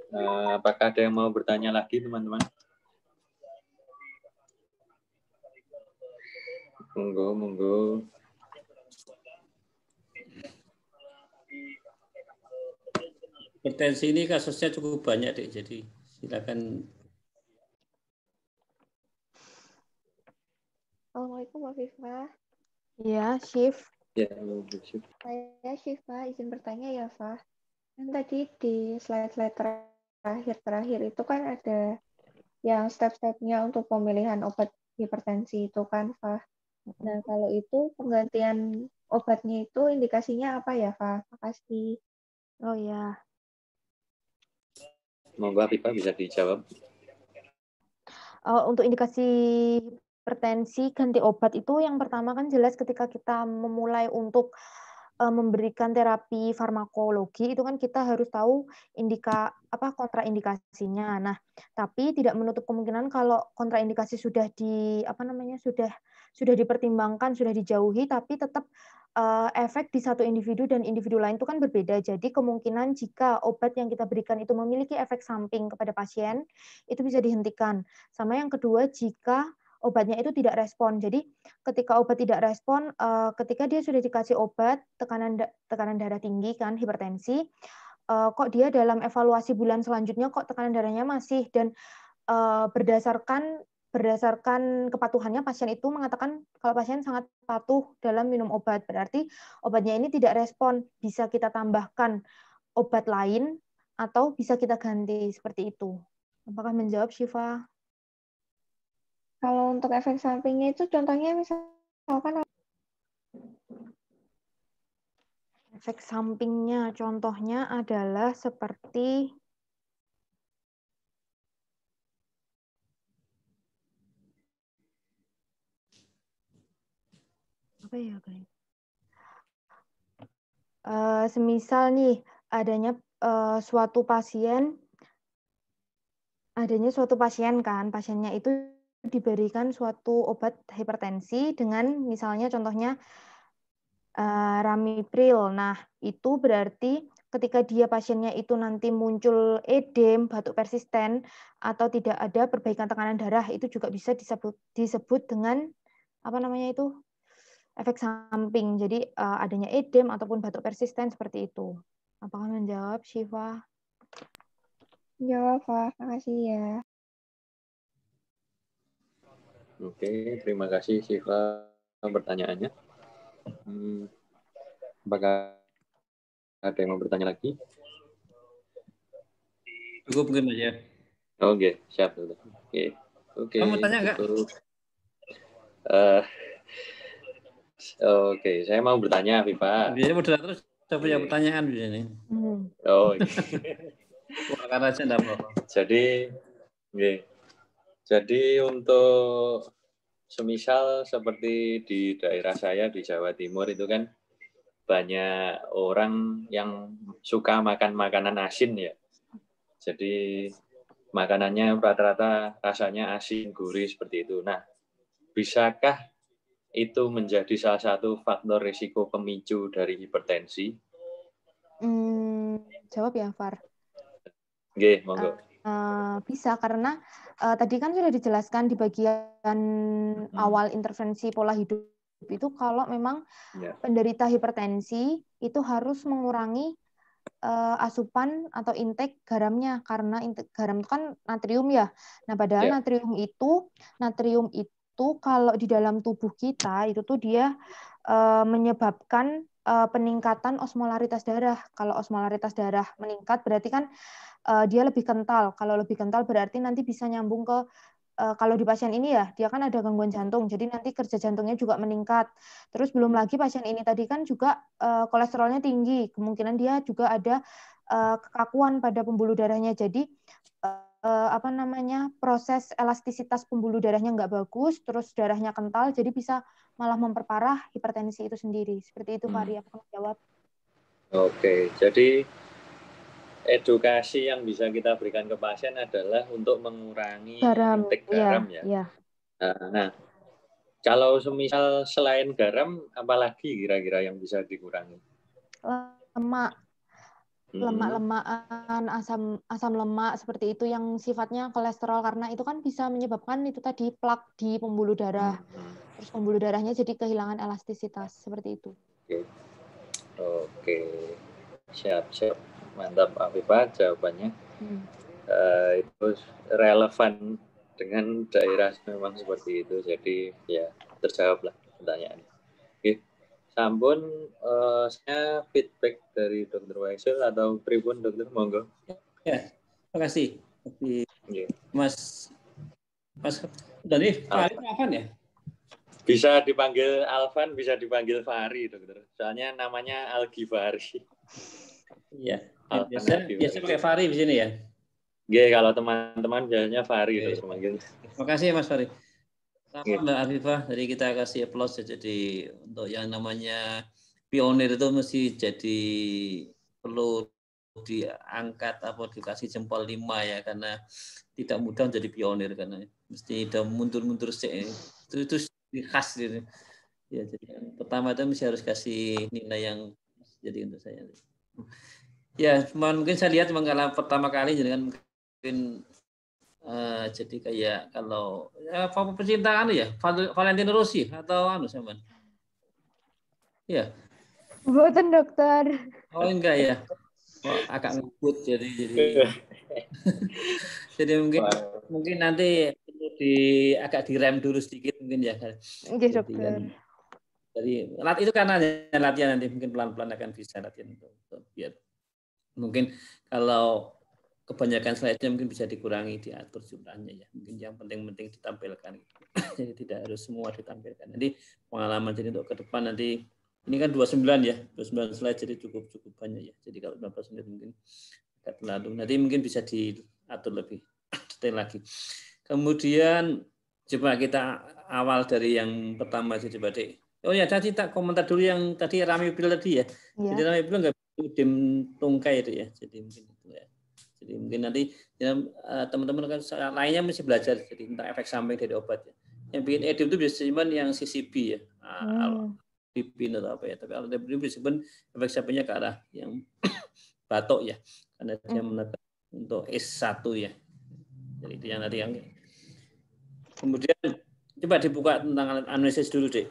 apakah ada yang mau bertanya lagi, teman-teman? Monggo. Hipertensi ini kasusnya cukup banyak, Dek. Jadi silakan. Assalamualaikum, Afifah. Ya, Syif. Ya, Saya Syifa, izin bertanya ya, Fah. Kan tadi di slide-slide terakhir itu kan ada yang step-stepnya untuk pemilihan obat hipertensi itu kan, Fah. Nah, kalau itu penggantian obatnya itu indikasinya apa ya, Fah? Makasih. Oh ya. Monggo Afifah bisa dijawab. Untuk indikasi hipertensi ganti obat itu yang pertama kan jelas ketika kita memulai untuk memberikan terapi farmakologi itu kan kita harus tahu kontraindikasinya. Nah, tapi tidak menutup kemungkinan kalau kontraindikasi sudah sudah dipertimbangkan, sudah dijauhi, tapi tetap efek di satu individu dan individu lain itu kan berbeda. Jadi kemungkinan jika obat yang kita berikan itu memiliki efek samping kepada pasien, itu bisa dihentikan. Sama yang kedua, jika obatnya itu tidak respon. Jadi ketika obat tidak respon, ketika dia sudah dikasih obat tekanan darah tinggi kan, hipertensi, kok dia dalam evaluasi bulan selanjutnya kok tekanan darahnya masih, dan berdasarkan kepatuhannya pasien itu mengatakan kalau pasien sangat patuh dalam minum obat, berarti obatnya ini tidak respon, bisa kita tambahkan obat lain atau bisa kita ganti, seperti itu. Apakah menjawab, Syifa? Kalau untuk efek sampingnya itu contohnya misalkan efek sampingnya contohnya adalah seperti apa ya, guys? Semisal nih adanya suatu pasien kan, pasiennya itu diberikan suatu obat hipertensi dengan misalnya contohnya Ramipril. Nah, itu berarti ketika pasiennya itu nanti muncul edem, batuk persisten, atau tidak ada perbaikan tekanan darah, itu juga bisa disebut dengan efek samping. Jadi adanya edem ataupun batuk persisten seperti itu. Apakah menjawab, Syifa? Jawab, Pak. Makasih ya. Oke, terima kasih Syifa pertanyaannya. Apakah ada yang mau bertanya lagi? Cukup mungkin aja. Oke, siap. Oke. Kamu mau tanya nggak? Oke, saya mau bertanya, Viva. Biasanya moderator sudah punya pertanyaan di sini. Oh, karena aja enggak apa-apa. Jadi untuk semisal seperti di daerah saya di Jawa Timur itu kan banyak orang yang suka makan makanan asin ya. Jadi makanannya rata-rata rasanya asin, gurih seperti itu. Nah, bisakah itu menjadi salah satu faktor risiko pemicu dari hipertensi? Jawab ya, Far. Oke, monggo. Bisa, karena tadi kan sudah dijelaskan di bagian awal intervensi pola hidup itu kalau memang penderita hipertensi itu harus mengurangi asupan atau intake garamnya, karena garam itu kan natrium ya. Nah, padahal natrium itu kalau di dalam tubuh kita itu tuh dia menyebabkan peningkatan osmolaritas darah. Kalau osmolaritas darah meningkat berarti kan dia lebih kental. Kalau lebih kental berarti nanti bisa nyambung ke kalau di pasien ini ya, dia kan ada gangguan jantung, jadi nanti kerja jantungnya juga meningkat. Terus belum lagi pasien ini tadi kan juga kolesterolnya tinggi, kemungkinan dia juga ada kekakuan pada pembuluh darahnya. Jadi proses elastisitas pembuluh darahnya nggak bagus, terus darahnya kental, jadi bisa malah memperparah hipertensi itu sendiri. Seperti itu, Fahri, apa jawab? Oke, jadi edukasi yang bisa kita berikan ke pasien adalah untuk mengurangi intake garam ya. Nah, kalau semisal selain garam, apalagi kira-kira yang bisa dikurangi? Lemak-lemakan, asam lemak seperti itu yang sifatnya kolesterol, karena itu kan bisa menyebabkan itu tadi plak di pembuluh darah. Terus pembuluh darahnya jadi kehilangan elastisitas seperti itu. Oke. Siap. Mantap, Afifah jawabannya. Itu relevan dengan daerah memang seperti itu. Jadi ya terjawablah pertanyaannya. Oke. Sampun saya feedback dari Dr. Waisel atau pripun Dokter, monggo. Ya, terima kasih. Mas dari Fahri kapan ya? Bisa dipanggil Alvan, bisa dipanggil Fahri, Dokter. Soalnya namanya Al-Ghifari. Iya. Biasa pakai Fahri di sini ya. Oke, kalau teman-teman biasanya Fahri terus manggilnya. Terima kasih Mas Fahri. Sama Mbak Afifah, jadi kita kasih applause. Jadi untuk yang namanya pionir itu mesti jadi perlu diangkat apa dikasih jempol 5 ya, karena tidak mudah menjadi pionir karena mesti udah mundur-mundur sih. Itu khas gitu. Ya, jadi yang pertama itu mesti harus kasih nilai yang jadi untuk saya. Ya, mungkin saya lihat kalau pertama kali jadi kan mungkin jadi kayak kalau pecinta anu ya Valentino Rossi atau anu sama. Ya. Buatan dokter. Oh enggak ya. Oh, agak ngebut jadi jadi mungkin nanti agak direm dulu sedikit mungkin ya. Iya, dokter. Jadi itu karena latihan nanti mungkin pelan-pelan akan bisa latihan untuk biar mungkin kalau kebanyakan slide-nya mungkin bisa dikurangi, diatur jumlahnya ya. Mungkin yang penting-penting ditampilkan. Jadi tidak harus semua ditampilkan. Nanti pengalaman jadi untuk ke depan nanti ini kan 29 ya, 29 slide jadi cukup banyak ya. Jadi kalau 15 menit mungkin agak terlalu. Nanti mungkin bisa diatur lebih detail lagi. Kemudian coba kita awal dari yang pertama aja coba deh. Oh ya tadi tak komentar dulu yang tadi Ramipil tadi ya. Jadi Ramipil nggak dim tungkai itu ya. Jadi mungkin itu ya. Jadi mungkin nanti ya, teman-teman kan lainnya mesti belajar jadi tentang efek samping dari obat ya. Yang bikin edem itu biasanya yang CCB ya. Pipin atau apa ya, tapi kalau disebut efek sampingnya ke arah yang batuk ya, karena dia menekan untuk S1 ya. Jadi itu yang tadi yang. Kemudian coba dibuka tentang analisis dulu deh.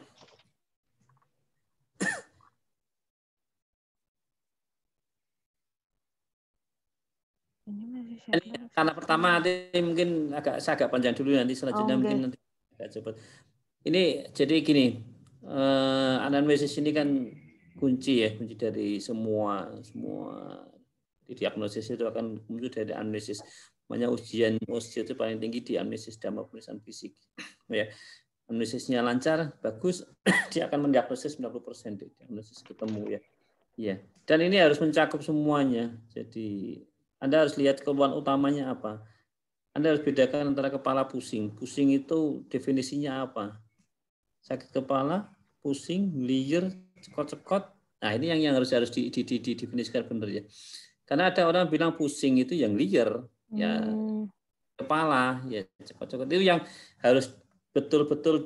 Ini karena pertama nanti mungkin saya agak panjang dulu nanti selanjutnya mungkin nanti agak cepat. Ini jadi gini. Anamnesis ini kan kunci dari semua diagnosis itu akan muncul dari anamnesis. Makanya ujian itu paling tinggi di anamnesis dan pemeriksaan fisik. Ya, anamnesisnya lancar, bagus, dia akan mendiagnosis 90% diagnosis ketemu ya. Iya. Dan ini harus mencakup semuanya. Jadi Anda harus lihat keluhan utamanya apa. Anda harus bedakan antara kepala pusing. Pusing itu definisinya apa? Sakit kepala, pusing, liar, cekot-cekot. Nah, ini yang harus didefinisikan benar ya. Karena ada orang bilang pusing itu yang liar, ya kepala, ya cekot-cekot. Itu yang harus betul-betul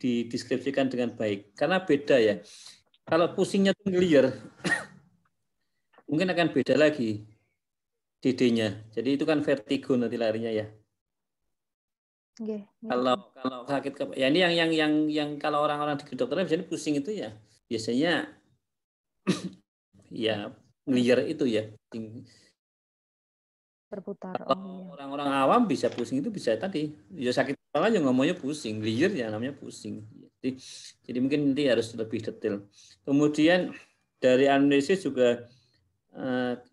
dideskripsikan dengan baik. Karena beda ya. Kalau pusingnya itu liar, mungkin akan beda lagi DD-nya. Jadi itu kan vertigo nanti larinya ya. Kalau sakit ya ini yang kalau orang-orang di kedokteran biasanya pusing itu ya biasanya ya ngeliar itu ya berputar. Kalau orang-orang awam bisa pusing itu bisa tadi ya sakit kepala yang ngomongnya pusing, ngeliar ya namanya pusing. Jadi mungkin nanti harus lebih detail. Kemudian dari anamnesis juga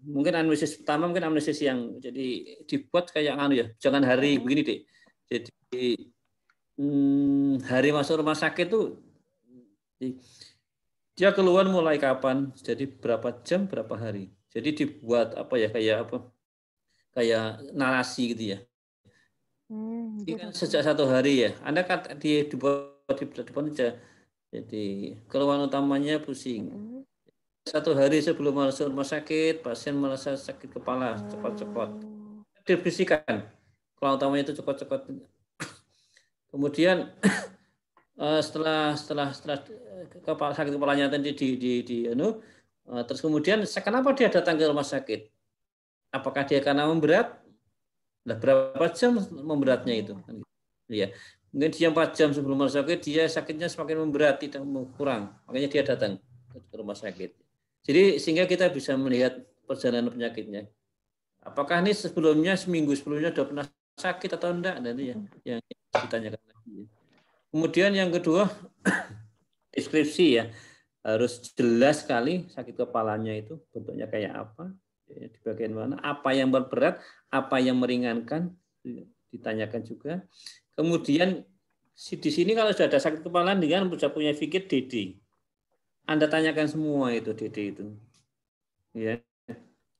mungkin anamnesis pertama mungkin anamnesis yang jadi dibuat kayak ya jangan hari begini deh. Jadi hari masuk rumah sakit tuh dia keluar mulai kapan, jadi berapa jam, berapa hari. Jadi dibuat apa ya kayak narasi gitu ya. Ini kan sejak 1 hari ya. Anda kan dibuat di depan aja. Jadi keluhan utamanya pusing. 1 hari sebelum masuk rumah sakit, pasien merasa sakit kepala, cekot-cekot. Definisikan. Keluhan utamanya itu cekot-cekot. Kemudian setelah sakit kepalanya tadi terus kemudian kenapa dia datang ke rumah sakit? Apakah dia karena memberat? Nah, berapa jam memberatnya itu? Ya, mungkin dia 4 jam sebelum rumah sakit dia sakitnya semakin memberat, tidak kurang, makanya dia datang ke rumah sakit. Jadi sehingga kita bisa melihat perjalanan penyakitnya. Apakah ini seminggu sebelumnya sudah pernah sakit atau enggak? Nanti yang ditanyakan lagi. Kemudian yang kedua, deskripsi ya. Harus jelas sekali sakit kepalanya itu bentuknya kayak apa, di bagian mana, apa yang berat, apa yang meringankan, ditanyakan juga. Kemudian di sini kalau sudah ada sakit kepala dengan sudah punya fikir DD. Anda tanyakan semua itu DD itu. Ya.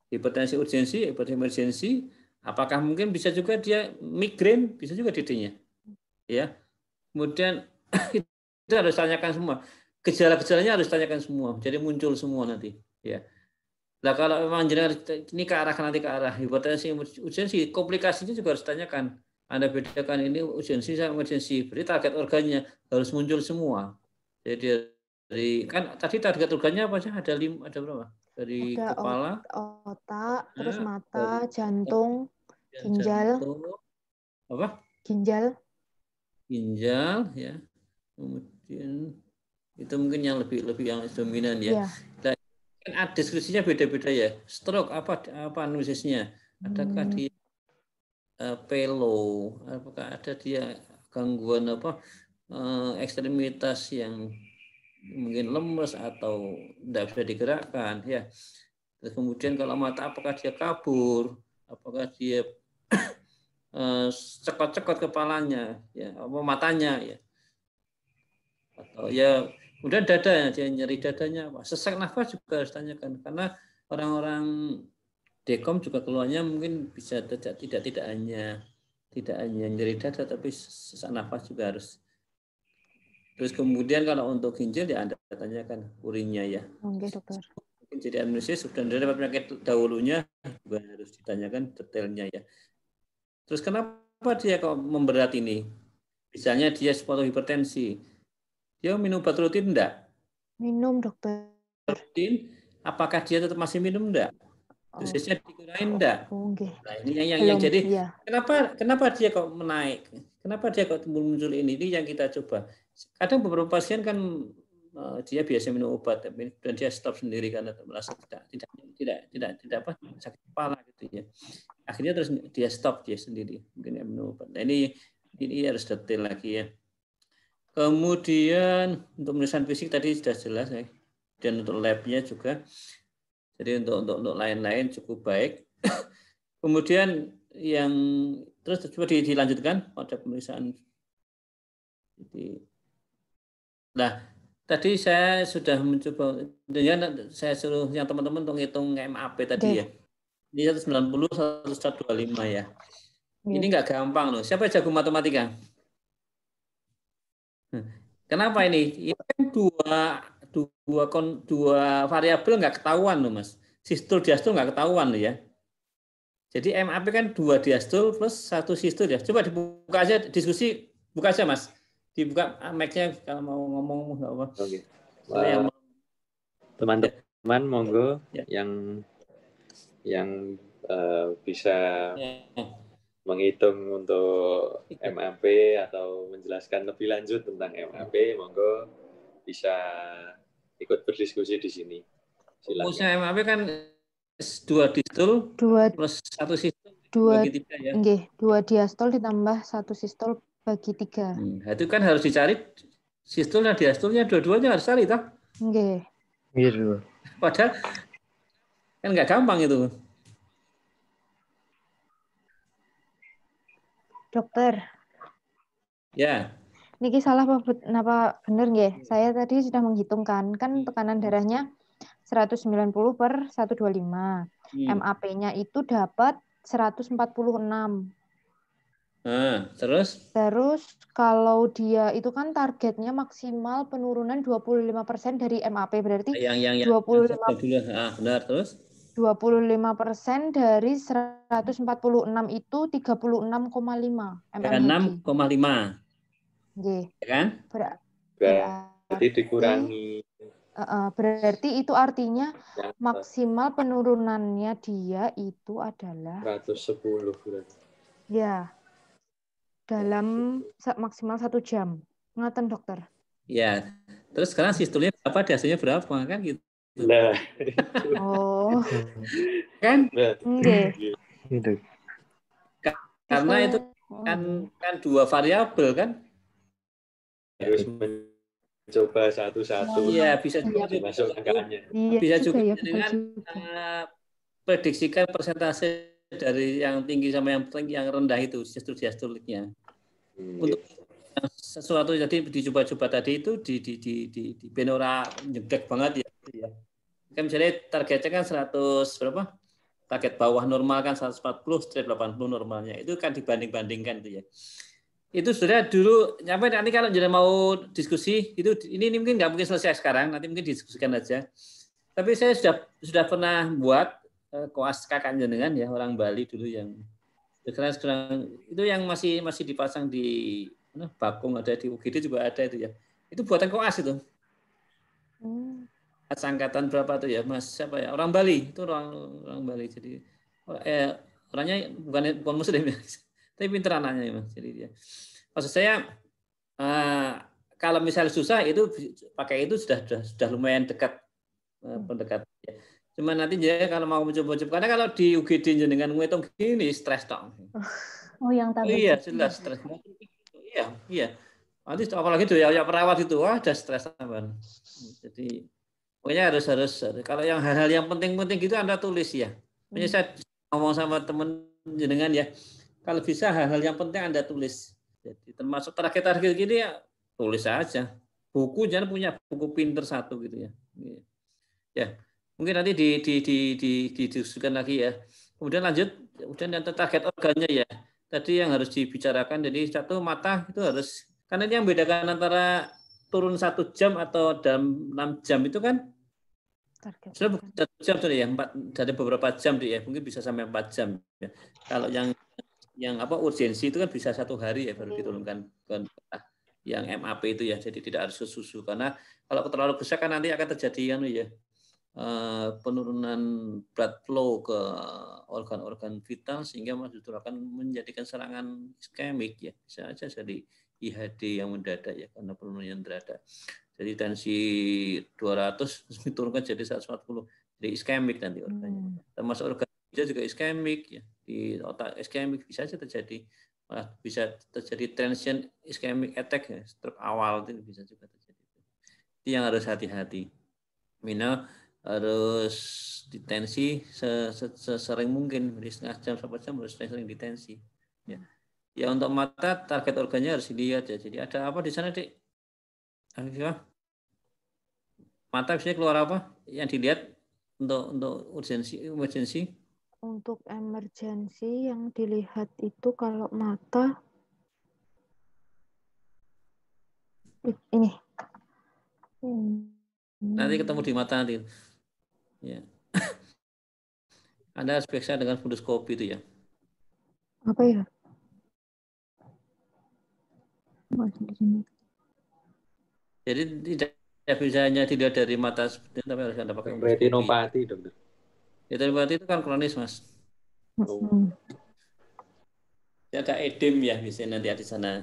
Hipertensi urgensi, hipertensi emergensi, apakah mungkin bisa juga dia migrain, bisa juga DD-nya. Ya. Kemudian itu harus tanyakan semua. gejala-gejalanya harus ditanyakan semua, jadi muncul semua nanti. Ya. Nah kalau memang jenengan ini ke arah nanti ke arah hipertensi, urgensi, komplikasinya juga harus ditanyakan. Anda bedakan ini urgensi sama emergensi. Berarti target organnya harus muncul semua. Jadi dari kan tadi target organnya apa sih? Ada berapa? Dari Ada kepala, otak, terus mata, dari jantung, ginjal, jantung, apa? ginjal, ya. Kemudian itu mungkin yang lebih yang dominan ya. Nah, kan ada deskripsinya beda-beda ya. Stroke apa anamnesisnya? Adakah dia pelo? Apakah ada dia gangguan ekstremitas yang mungkin lemes atau tidak bisa digerakkan ya. Terus kemudian kalau mata apakah dia kabur? Apakah dia cekot-cekot kepalanya ya, apa matanya ya. Atau ya kemudian dada, dia nyeri dadanya, sesak nafas juga harus tanyakan karena orang-orang dekom juga keluarnya mungkin bisa tidak hanya nyeri dada tapi sesak nafas juga harus. Terus kemudian kalau untuk ginjal ya Anda tanyakan urinnya ya. Oke, dokter. Mungkin jadi anamnesis sudah ada penyakit dahulunya juga harus ditanyakan detailnya ya. Terus kenapa dia kok memberat ini? Misalnya dia sepatu hipertensi. Dia minum obat rutin enggak? Minum, dokter. Rutin, apakah dia tetap masih minum enggak? Dosisnya dikurangin enggak? Okay. Nah, ini yang jadi kenapa dia kok menaik? Kenapa dia kok muncul ini? Ini yang kita coba. Kadang beberapa pasien kan dia biasa minum obat dan dia stop sendiri karena merasa tidak apa sakit kepala gitu ya. Akhirnya terus dia stop dia sendiri mungkin minum obat. Nah, ini harus detail lagi ya. Kemudian untuk pemeriksaan fisik tadi sudah jelas ya. Dan untuk labnya juga. Jadi untuk lain-lain cukup baik. Kemudian yang terus coba dilanjutkan pada pemeriksaan. Nah, tadi saya sudah mencoba, saya suruh yang teman-teman untuk ngitung MAP tadi ya. Ini 190, 125 ya. Ini nggak gampang loh. Siapa yang jago matematika? Kenapa ini? Ini kan dua variabel nggak ketahuan loh mas. Sistol diastol nggak ketahuan loh ya. Jadi MAP kan 2 diastol plus 1 sistol ya. Coba dibuka aja diskusi, buka aja mas. Dibuka mic-nya kalau mau ngomong nggak apa. Oke. Teman-teman monggo yang bisa menghitung untuk MAP atau menjelaskan lebih lanjut tentang MAP, monggo bisa ikut berdiskusi di sini. Rumusnya MAP kan 2 diastol plus 1 sistol bagi 3 ya. 2 diastol ditambah 1 sistol bagi 3. Itu kan harus dicari sistol dan diastolnya dua-duanya harus cari toh. Nggih. Gitu. Padahal kan nggak gampang itu. Dokter. Ya. Niki salah apa bener nggih? Saya tadi sudah menghitungkan kan tekanan darahnya 190 per 125. MAP-nya itu dapat 146. Terus kalau dia itu kan targetnya maksimal penurunan 25% dari MAP berarti yang 25. Benar terus. 25% dari 146 itu 36,5 mmHg. 6,5. Nggih. Ya kan? Berarti dikurangi. Berarti itu artinya maksimal penurunannya dia itu adalah 110 berarti. Ya. Dalam maksimal 1 jam. Ngeten dokter. Ya. Terus sekarang sistolnya berapa, diastolnya berapa kan gitu. Nah. Oh. Kan? Nggih. Gitu. Karena itu kan 2 variabel kan? Harus mencoba satu-satu. Iya, bisa juga masuk angkanya. Bisa juga dengan prediksikan persentase dari yang tinggi sama yang rendah itu diastoliknya. Untuk sesuatu jadi dicoba-coba tadi itu di Benora nyegek banget ya. Kan misalnya targetnya kan 100 berapa? Target bawah normal kan 140, straight 80 normalnya. Itu kan dibanding-bandingkan itu ya. Itu sudah dulu nyampe nanti kalau jadi mau diskusi itu ini mungkin nggak mungkin selesai sekarang, nanti mungkin diskusikan aja. Tapi saya sudah pernah buat koas kakak jenengan ya, orang Bali dulu yang sekarang itu yang masih dipasang di Bakung, ada di UGD juga ada itu ya. Itu buatan koas itu. Angkatan berapa tuh ya, Mas siapa ya? Orang Bali, itu orang Bali. Jadi orangnya bukan muslim ya. Tapi pinter anaknya ya, Mas. Jadi dia. Maksud saya kalau misalnya susah itu pakai itu sudah lumayan dekat pendekat. Ya. Cuma nanti ya kalau mau mencoba-coba karena kalau di UGD jenengan ngitung gini stres dong. Oh yang tabel. Iya jelas stres. Iya. Nanti apalagi tuh ya perawat itu udah stres banget. Jadi pokoknya harus kalau yang hal-hal yang penting-penting gitu Anda tulis ya. Makanya saya ngomong sama teman jenengan ya. Kalau bisa hal-hal yang penting Anda tulis. Jadi termasuk target-target gini ya tulis aja. Buku jangan punya buku pinter satu gitu ya. Ya, mungkin nanti didiskusikan lagi ya. Kemudian lanjut, kemudian yang target organnya ya. Tadi yang harus dibicarakan, jadi satu mata itu harus, karena ini yang bedakan antara turun 1 jam atau dalam 6 jam itu kan sudah 1 jam tuh ya, 4 dari beberapa jam ya, mungkin bisa sampai 4 jam ya. Kalau yang urgensi itu kan bisa 1 hari ya baru diturunkan ke yang MAP itu ya, jadi tidak harus susu karena kalau terlalu besar kan nanti akan terjadi penurunan blood flow ke organ-organ vital sehingga justru akan menjadikan serangan iskemik ya, bisa aja jadi IHD yang mendadak ya karena penurunan yang mendadak. Jadi tensi 200 diturunkan jadi 140, jadi iskemik nanti organnya. Termasuk organ juga iskemik ya, di otak iskemik bisa saja terjadi, malah bisa terjadi transient ischemic attack ya, stroke awal itu bisa juga terjadi. Itu yang harus hati-hati. Harus ditensi sesering mungkin, dari setengah jam sampai jam harus sering ditensi. Ya. Ya untuk mata target organnya harus dilihat ya. Jadi ada apa di sana, Dik? Mata biasanya keluar apa? Yang dilihat untuk emergency? Untuk emergency yang dilihat itu kalau mata ini. Nanti ketemu di mata nanti. Ya. Anda harus periksa dengan fundoskopi itu ya. Apa ya? Jadi tidak bisa hanya dilihat dari mata seperti tapi harus Anda pakai retinopati, dokter. Retinopati itu kan kronis, Mas. Ada edem ya biasanya nanti di sana.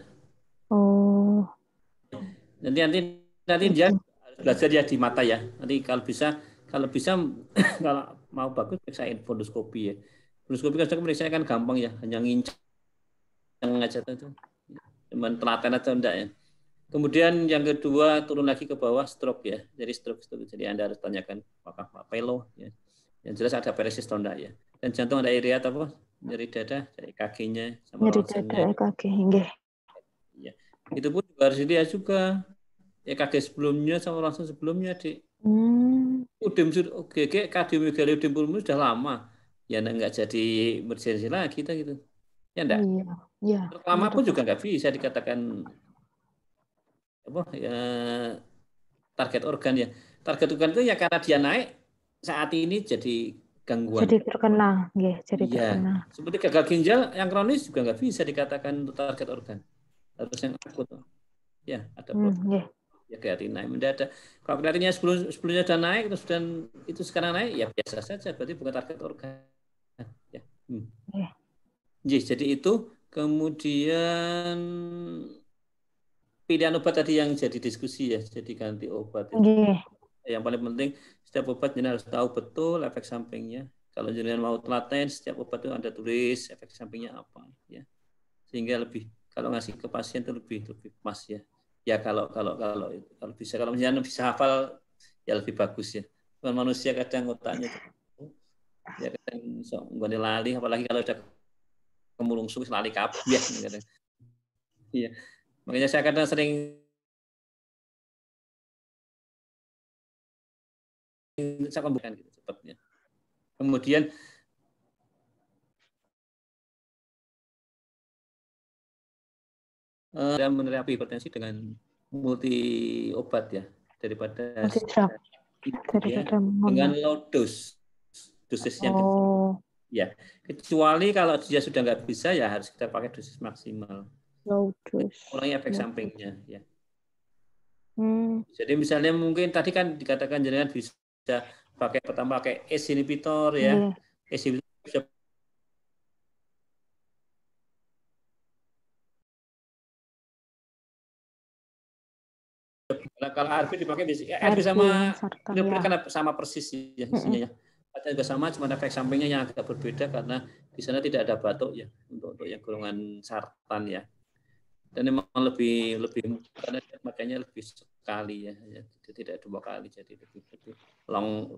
Oh. Nanti dia belajar ya di mata ya. Nanti kalau bisa kalau mau bagus periksain fundoskopi ya. Fundoskopi kan periksa kan gampang ya, hanya ngincang aja itu. Cuman telaten aja enggak ya. Kemudian yang kedua turun lagi ke bawah stroke ya. Jadi stroke. Jadi Anda harus tanyakan apakah pelo ya. Yang jelas ada paresis atau enggak ya. Dan jantung ada iriat apa? Nyeri dada, dari kakinya sama nyeri dada EKG nggih. Ya. Itu pun juga harus dilihat juga. EKG sebelumnya sama langsung sebelumnya, Dik. Kardiomegali udem pulmoner sudah lama. Ya enggak jadi emergency lagi kita gitu. Ya enggak? Iya. Lama pun juga enggak bisa dikatakan target organ ya. Target organ itu ya karena dia naik saat ini jadi gangguan. Jadi terkena, terkena. Seperti gagal ginjal yang kronis juga nggak bisa dikatakan untuk target organ. Harus yang akut. Ya, ada problem. Ya kreatin naik mendadak. Kalau kreatinnya sebelumnya sudah naik terus dan itu sekarang naik ya biasa saja, berarti bukan target organ. Ya. Jadi itu kemudian pilihan obat tadi yang jadi diskusi ya, jadi ganti obat. Yang paling penting setiap obat jenengan harus tahu betul efek sampingnya. Kalau jenengan mau telaten, setiap obat itu Anda tulis efek sampingnya apa ya. Sehingga kalau ngasih ke pasien itu lebih pas ya. Ya kalau jenengan bisa hafal ya lebih bagus ya. Bukan manusia kadang otaknya ya kadang nggone lali, apalagi kalau udah kemulungsung lali kabeh kadang. Iya. Makanya saya kadang sering saya bukan gitu cepatnya. Kemudian menerapi hipertensi dengan multi obat ya daripada dengan low dosis yang kecil. Ya, kecuali kalau dia sudah nggak bisa ya harus kita pakai dosis maksimal. Low dose. Mengurangi efek sampingnya ya. Jadi misalnya mungkin tadi kan dikatakan jangan bisa pertama pakai ACE inhibitor ya. ACE inhibitor bisa kalau ARB dipakai ARB sama sama persis ya isinya ya. Juga sama, cuma efek sampingnya yang agak berbeda karena di sana tidak ada batuk ya untuk yang golongan sartan ya. Dan memang lebih karena makanya lebih sekali ya, tidak 2 kali jadi lebih long,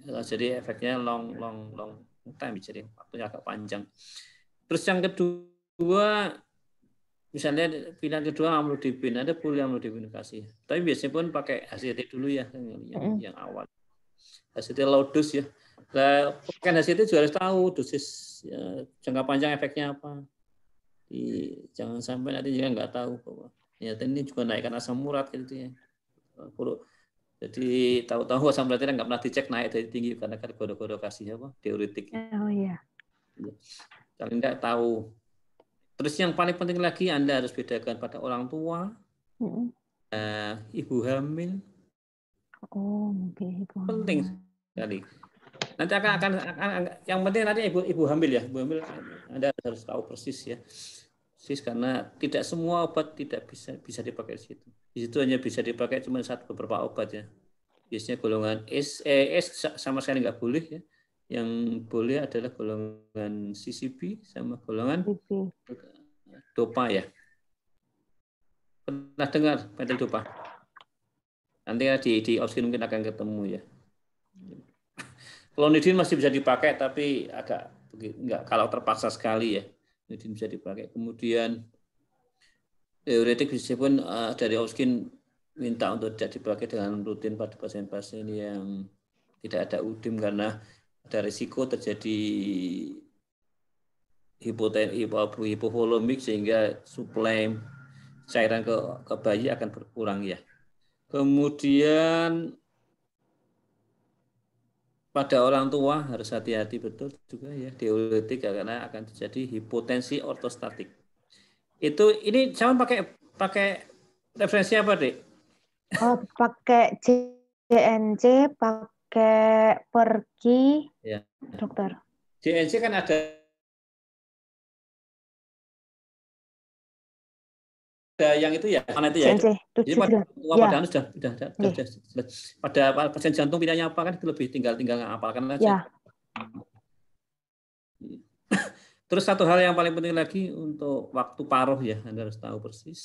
jadi efeknya long time, jadi waktunya agak panjang. Terus yang kedua misalnya pilihan kedua amlodipin, ada polyamlodipin kasih, tapi biasanya pun pakai HCT dulu ya yang awal. HCT low dose ya. Nah, kan HCT juga harus tahu dosis ya, jangka panjang efeknya apa. Jangan sampai nanti juga nggak tahu bahwa ternyata ini juga naikkan asam urat gitu ya. Jadi tahu-tahu asam uratnya nggak pernah dicek naik dari tinggi karena kan goro-goro kasih apa diuretik. Oh iya. Kalian nggak tahu. Terus yang paling penting lagi Anda harus bedakan pada orang tua, ibu hamil. Oh, oke. Penting sekali. Nanti akan yang penting nanti ibu hamil ya, ibu hamil Anda harus tahu persis ya. Persis karena tidak semua obat tidak bisa dipakai di situ. Di situ hanya bisa dipakai cuma beberapa obat ya. Biasanya golongan S sama sekali nggak boleh ya. Yang boleh adalah golongan CCB sama golongan dopa ya. Pernah dengar pentil dopa? Nanti di Auskin mungkin akan ketemu ya. Klonidin masih bisa dipakai tapi agak enggak kalau terpaksa sekali ya. Klonidin bisa dipakai. Kemudian diuretik meskipun dari Auskin minta untuk tidak dipakai dengan rutin pada pasien-pasien yang tidak ada udim karena ada risiko terjadi hipovolemik sehingga suplai cairan ke bayi akan berkurang ya. Kemudian pada orang tua harus hati-hati betul juga ya diuretik karena akan terjadi hipotensi ortostatik. Ini jangan pakai referensi apa, Dek? Oh, pakai JNC, pakai Perki, ya. Dokter. JNC kan ada yang itu ya, mana itu ya? Jadi pada anu sudah pada pasien jantung pilihannya apa kan itu lebih tinggal ngapalkan aja. Ya. Terus satu hal yang paling penting lagi untuk waktu paruh ya, Anda harus tahu persis.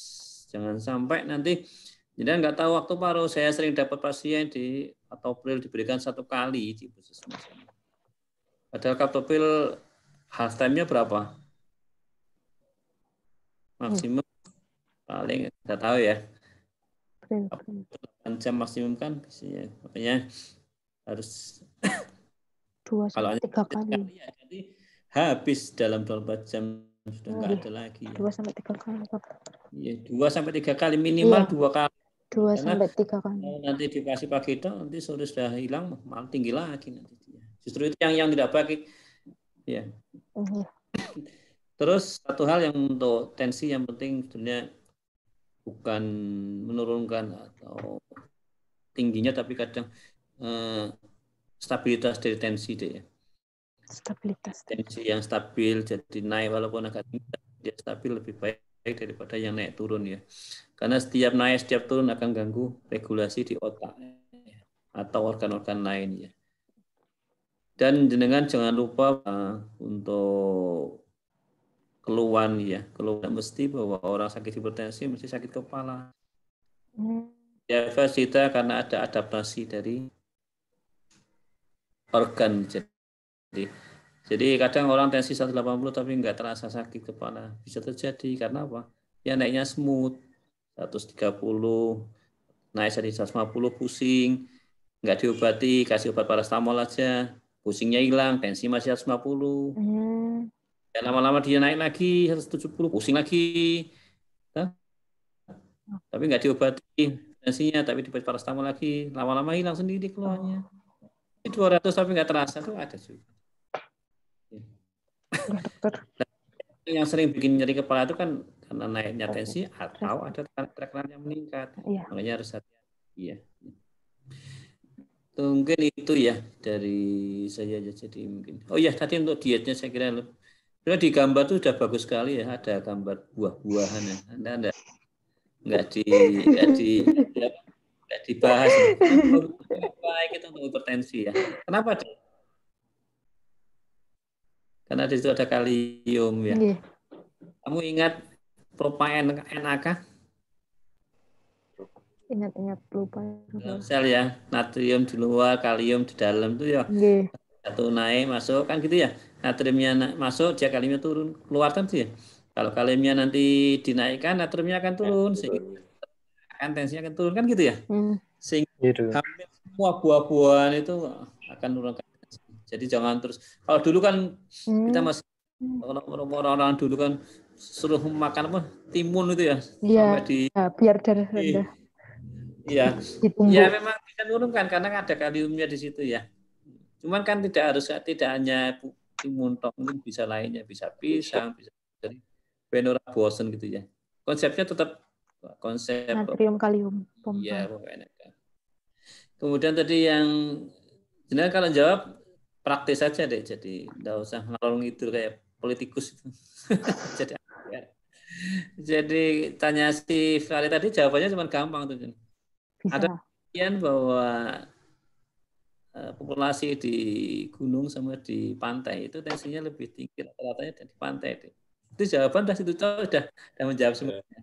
Jangan sampai nanti jadi nggak tahu waktu paruh. Saya sering dapat pasien di Captopril diberikan 1 kali di puskesmas. Padahal Captopril half time-nya berapa? Maksimum paling tidak tahu ya. 8 jam maksimum kan biasanya. Makanya harus 2-3 kali. Ya, jadi habis dalam 24 jam sudah nggak ada lagi. 2-3 kali. Iya, 2-3 kali minimal 2 kali. 2-3 kali. Nanti dikasih pagi itu nanti sore sudah hilang malah tinggi lagi nanti. Justru itu yang tidak baik. Ya. Terus satu hal yang untuk tensi yang penting sebenarnya bukan menurunkan atau tingginya tapi kadang stabilitas dari tensi deh ya. Stabilitas. Tensi yang stabil jadi naik walaupun agak tinggi dia stabil lebih baik daripada yang naik turun ya. Karena setiap naik setiap turun akan ganggu regulasi di otak ya, atau organ-organ lain ya. Dan jenengan jangan lupa untuk keluhan ya, keluhan mesti bahwa orang sakit hipertensi mesti sakit kepala. Diabetes kita karena ada adaptasi dari organ. Jadi kadang orang tensi 180 tapi nggak terasa sakit kepala. Bisa terjadi karena apa? Ya naiknya smooth 130, naik jadi 150 pusing, nggak diobati, kasih obat paracetamol aja, pusingnya hilang, tensi masih 150. Ya, lama-lama dia naik lagi 170, pusing lagi. Nah, Tapi nggak diobati hipertensinya, tapi diberi paracetamol lagi, lama-lama hilang sendiri keluhannya. 200 tapi nggak terasa tuh ada juga. Yang sering bikin nyeri kepala itu kan karena naiknya tensi atau ada tekanan yang meningkat. Makanya harus hati-hati ya. Mungkin itu ya dari saya aja jadi mungkin. Oh ya tadi untuk dietnya saya kira sebenarnya di gambar tuh sudah bagus sekali ya, ada gambar buah-buahan ya. Anda nggak dibahas. Baik itu untuk hipertensi ya. Kenapa? Karena di situ ada kalium ya. Kamu ingat Propa NaK? Ingat lupa. Sel ya, natrium di luar, kalium di dalam tuh ya. Satu naik masuk kan gitu ya. Natriumnya masuk, dia kaliumnya turun, keluar kan tuh ya. Kalau kaliumnya nanti dinaikkan, natriumnya akan turun sehingga tensinya akan turun kan gitu ya. Sehingga hampir semua buah-buahan itu akan menurunkan tensi. Jadi jangan terus. Kalau dulu kan kita masih orang-orang dulu kan suruh makan apa timun itu ya, sampai di biar darah rendah. Iya, ya memang bisa menurunkan karena ada kaliumnya di situ ya. Cuman kan tidak hanya timun tok, mungkin bisa lainnya, bisa pisang, bisa dari Benora bosen gitu ya. Konsepnya tetap konsep natrium kalium. Iya, pokoknya. Kemudian tadi yang sebenarnya kalau jawab praktis saja deh, jadi enggak usah ngalor ngidul kayak politikus itu. Jadi tanya si Fari tadi jawabannya cuma gampang tuh. Ada penelitian bahwa populasi di gunung sama di pantai itu tensinya lebih tinggi rata-ratanya di pantai. Itu jawaban dari situ sudah menjawab semuanya.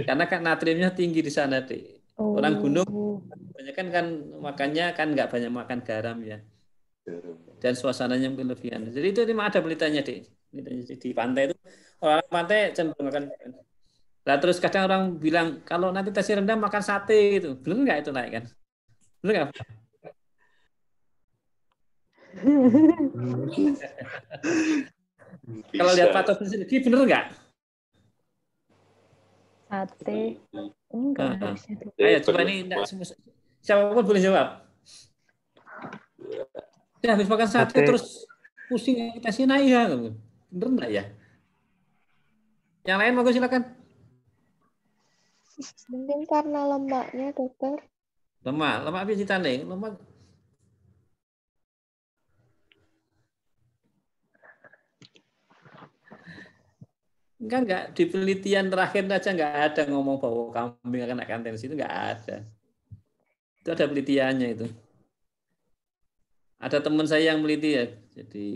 Karena kan natriumnya tinggi di sana deh. Orang gunung banyak kan makannya kan nggak banyak makan garam ya. Dan suasananya mungkin lebihan. Jadi itu memang ada penelitiannya deh. Di pantai itu orang pantai cenderung makan. Nah terus kadang orang bilang kalau nanti tensi rendah makan sate gitu, benar nggak itu naik kan? Benar nggak? Kalau lihat patogen sendiri benar nggak? Sate enggak. Ayo coba ini siapapun boleh jawab. Ya habis makan sate terus pusing tensi naik ya, benar nggak ya? Yang lain mau silakan. Mungkin karena lemaknya, dokter. Lemak apa cerita nih? Lemak. Kan nggak di penelitian terakhir aja nggak ada ngomong bahwa kambing akan naikkan tensi, itu nggak ada. Itu ada penelitiannya itu. Ada teman saya yang meliti ya, jadi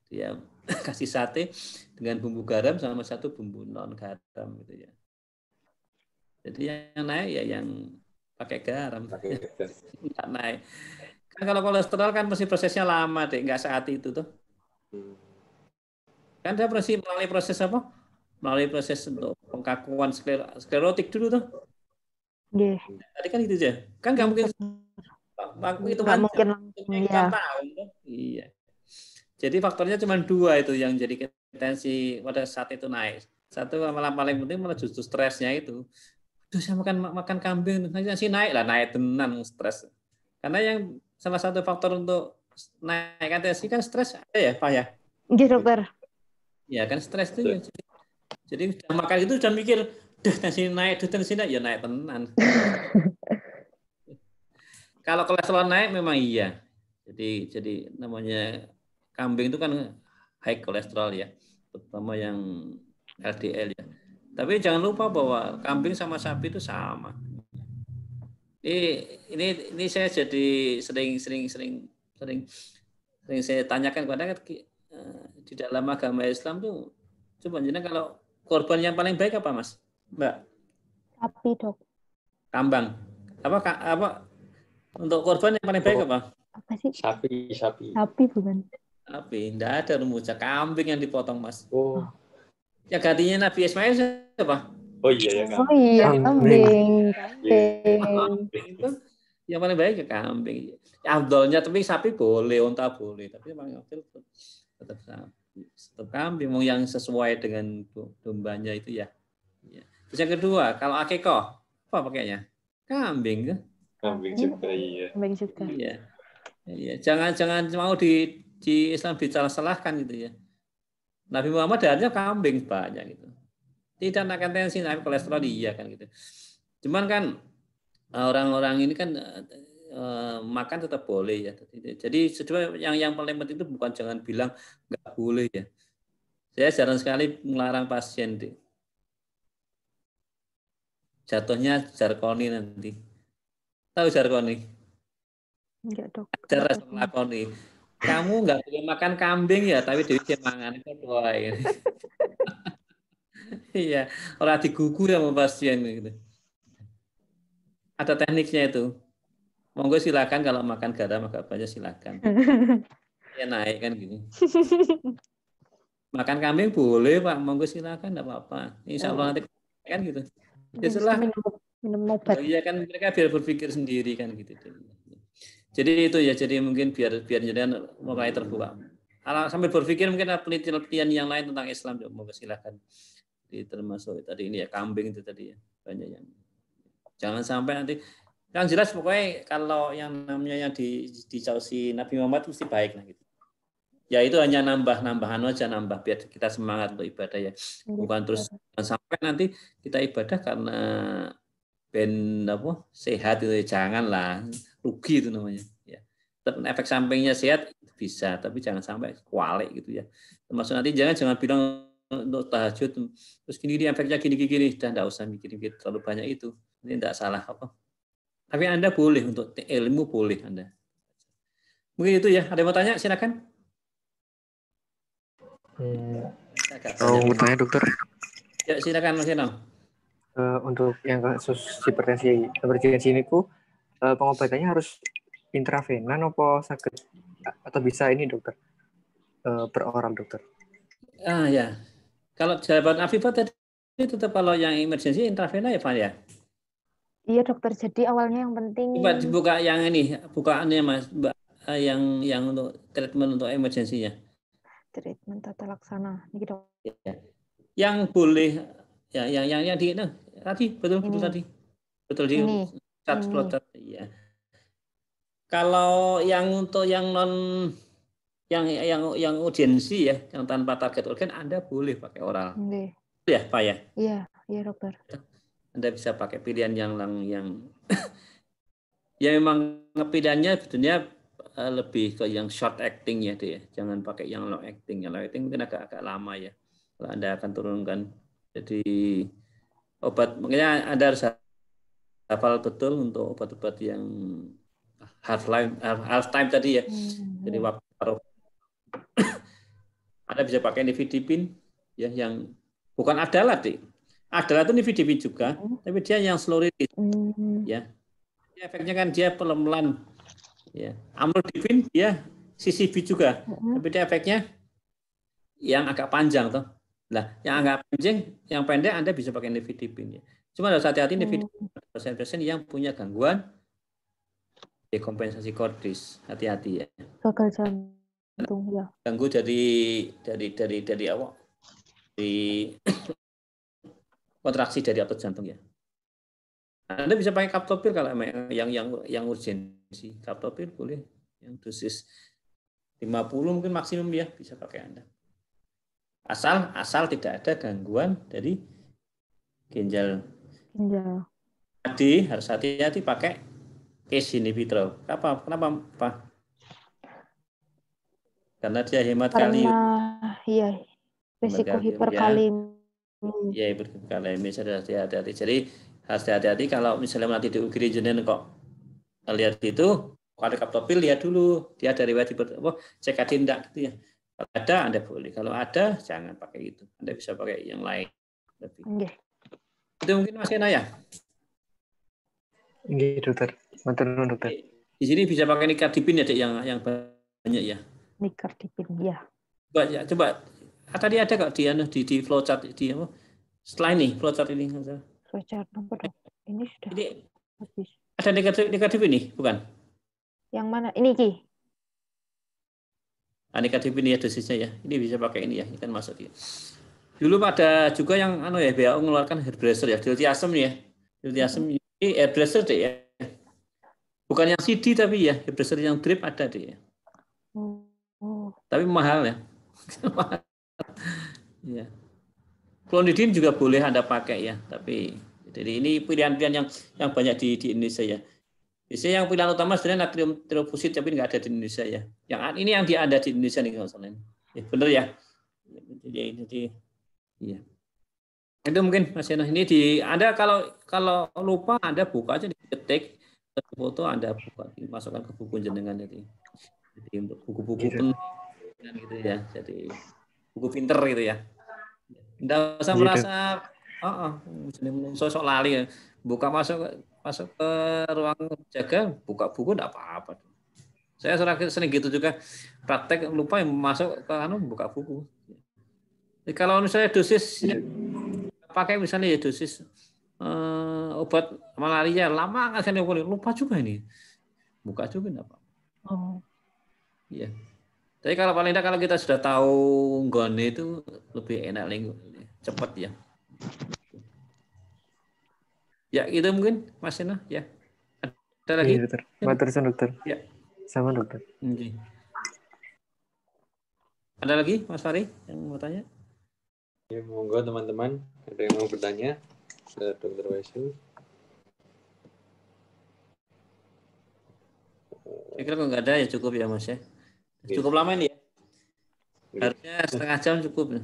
dia kasih sate dengan bumbu garam sama satu bumbu non garam gitu ya. Jadi yang naik ya yang pakai garam, nggak naik. Kan kalau kolesterol kan mesti prosesnya lama deh, nggak saat itu tuh. Kan dia melalui proses apa? Melalui proses untuk pengkakuan sklerotik dulu tuh. Tadi kan itu aja. Kan nggak mungkin waktu itu kan tahun tuh. Iya. Jadi faktornya cuma dua itu yang jadi tensi pada saat itu naik. Satu malah paling penting malah justru stresnya itu. Aduh saya makan kambing sih naik tenan stres. Karena yang salah satu faktor untuk naikkan tensi kan stres ada ya Pak ya? Iya dokter. Ya kan stres itu ya. Jadi udah makan itu udah mikir, tensi naik ya naik tenan. Kalau kolesterol naik memang iya. Jadi namanya kambing itu kan high kolesterol ya, terutama yang LDL ya. Tapi jangan lupa bahwa kambing sama sapi itu sama. Ini saya jadi sering saya tanyakan kepada di dalam agama Islam tuh, coba jenengan kalau korban yang paling baik apa Mas, Mbak? Sapi dok. Kambang. Apa? Untuk korban yang paling baik apa? Apa sih? Sapi. Sapi bukan? Sapi, enggak ada rumusnya. Kambing yang dipotong Mas. Oh. Ya gantinya Nabi Ismail siapa? Oh iya ya kambing. Oh iya kambing. Itu yang paling baik ya kambing. Afdolnya tapi sapi boleh, unta boleh, tapi yang paling afdol tetap sapi. Tetap kambing yang sesuai dengan dombanya itu ya. Terus yang kedua, kalau akikoh, apa pakainya? Kambing kan? Kambing juga, iya. Kambing juga. Iya. Iya. Jangan mau di Islam disalah-salahkan gitu ya. Nabi Muhammad darahnya kambing banyak gitu. Tidak akan tensi, naik kolesterol iya kan gitu. Cuman kan orang-orang ini kan makan tetap boleh ya. Jadi sebenarnya yang paling penting itu bukan jangan bilang nggak boleh ya. Saya jarang sekali melarang pasien deh. Jatuhnya jarkoni nanti. Tahu jarkoni? Enggak, Dok. Cara lakoni. Kamu nggak boleh makan kambing ya, tapi dewi mangan itu doa ini. Iya, orang digugu sama pasien gitu. Ada tekniknya itu. Monggo silakan kalau makan garam agak banyak silakan. Ya naik kan gini. Makan kambing boleh Pak, monggo silakan enggak apa-apa. Insya Allah nanti kan gitu. Ya setelah minum obat. Oh, iya kan mereka biar berpikir sendiri kan gitu. Jadi itu ya, jadi mungkin biar jenengan mulai terbuka. Sambil berpikir mungkin ada penelitian yang lain tentang Islam, monggo silakan. Termasuk tadi ini ya kambing itu tadi ya, banyak yang. Jangan sampai nanti yang jelas pokoknya kalau yang namanya yang dicausi Nabi Muhammad mesti baik lah gitu. Ya itu hanya nambah-nambahan aja, nambah biar kita semangat untuk ibadah ya. Bukan terus sampai nanti kita ibadah karena sehat itu janganlah, rugi itu namanya ya. Efek sampingnya sehat bisa, tapi jangan sampai kualik gitu ya. Termasuk nanti jangan bilang untuk tahajud terus gini efeknya gini dan enggak usah mikir terlalu banyak itu. Ini enggak salah apa. Tapi Anda boleh untuk ilmu boleh Anda. Mungkin itu ya. Ada yang mau tanya silakan. Mau tanya dokter? Ya silakan Mas Enong. Untuk yang kasus hipertensi emergensi ini pengobatannya harus intravenan apa sakit atau bisa ini dokter beroral dokter? Ya. Kalau jawaban Afifah tadi tetap kalau yang emergensi intravena ya Pak ya. Iya dokter. Jadi awalnya yang penting. Coba dibuka yang ini, bukaannya Mas, Mbak, yang untuk treatment untuk emergensinya. Treatment tata laksana. Ini dok. Ya. Yang boleh ya yang di tadi betul tadi. Betul di chat flowchart ya. Kalau yang untuk yang non yang urgensi ya, yang tanpa target organ Anda boleh pakai oral. Ya, Pak ya? Iya dokter. Anda bisa pakai pilihan yang ya memang pilihannya sebetulnya lebih ke yang short acting ya dia. Jangan pakai yang long acting. Yang long acting mungkin agak lama ya. Kalau Anda akan turunkan. Jadi obat makanya Anda harus hafal betul untuk obat-obat yang half time tadi ya. Jadi waktu Anda bisa pakai nifedipin ya yang bukan adalah deh. Adalah itu nifedipin juga, tapi dia yang slow release ya. Efeknya kan dia pelan-pelan ya. Amlodipin dia CCB juga, tapi dia efeknya yang agak panjang toh. Nah, yang agak panjang, yang pendek Anda bisa pakai nifedipin ya. Cuma harus hati-hati nifedipin pasien-pasien yang punya gangguan dekompensasi kordis, hati-hati ya. Gagal jantung ya. Ganggu dari awal di kontraksi dari otot jantung ya. Anda bisa pakai kaptopil kalau yang urgensi. Kaptopil boleh yang dosis 50 mungkin maksimum ya bisa pakai Anda. Asal tidak ada gangguan dari ginjal. Tadi harus hati-hati pakai ACE inhibitor. Kenapa Pak? Karena dia hemat kalium. Iya, risiko hiperkalemi. Iya, hiperkalemi harus hati-hati. Jadi harus hati-hati kalau misalnya nanti di UGD jenengan kok lihat itu, kalau ada kaptopil lihat dulu dia ada riwayat cek ada enggak gitu ya. Kalau ada Anda boleh, kalau ada jangan pakai itu. Anda bisa pakai yang lain. Itu mungkin Mas Ena ya? Iya dokter. Betul dokter. Di sini bisa pakai nikardipin ya Dek, yang banyak ya. Nikardipin ya. Coba tadi ada kok di flowchart di apa? Setelah ini flowchart ini. Flowchart nomor dok. Ini sudah habis. Ada nikardipin nih, bukan? Yang mana? Ini Ki. Nikardipin ya dosisnya ya. Ini bisa pakai ini ya, ini kan masuk ya. Dulu ada juga yang WHO mengeluarkan hair brusher ya, diltiazem ya. Diltiazem ini hair brusher deh ya. Bukan yang CD tapi ya, hair brusher yang drip ada deh ya. Tapi mahal ya. Ya. Clonidine juga boleh Anda pakai ya, tapi jadi ini pilihan-pilihan yang banyak di Indonesia ya. Biasanya yang pilihan utama sebenarnya natrium triofusit tapi nggak ada di Indonesia ya. Yang ini yang ada di Indonesia nih kalau salah. Ya, benar ya. Jadi iya. Itu mungkin Mas Yana ini Anda kalau lupa Anda buka aja diketik foto Anda buka dimasukkan ke buku jenengan jadi untuk buku-buku penting gitu ya. Jadi buku pinter gitu ya. Enggak usah merasa sosok lali ya. Buka masuk ke ruang jaga, buka buku enggak apa-apa. Saya sering gitu juga praktek lupa yang masuk ke buka buku. Jadi kalau misalnya dosis pakai misalnya ya dosis obat malaria lama nggak saya lupa juga ini. Buka juga enggak apa-apa. Oh. Iya. Tapi kalau paling tidak kalau kita sudah tahu gone itu lebih enak lagi, cepat ya. Ya itu mungkin Mas Ina ya. Ada lagi? Iya, dokter. Matursun dokter. Ya. Sama dokter. Okay. Ada lagi Mas Fari yang mau tanya? Ya, monggo teman-teman, ada yang mau bertanya ke Dr. Waisu? Saya kira kalau nggak ada ya cukup ya Mas ya. Cukup lama ini ya. Harusnya setengah jam cukup.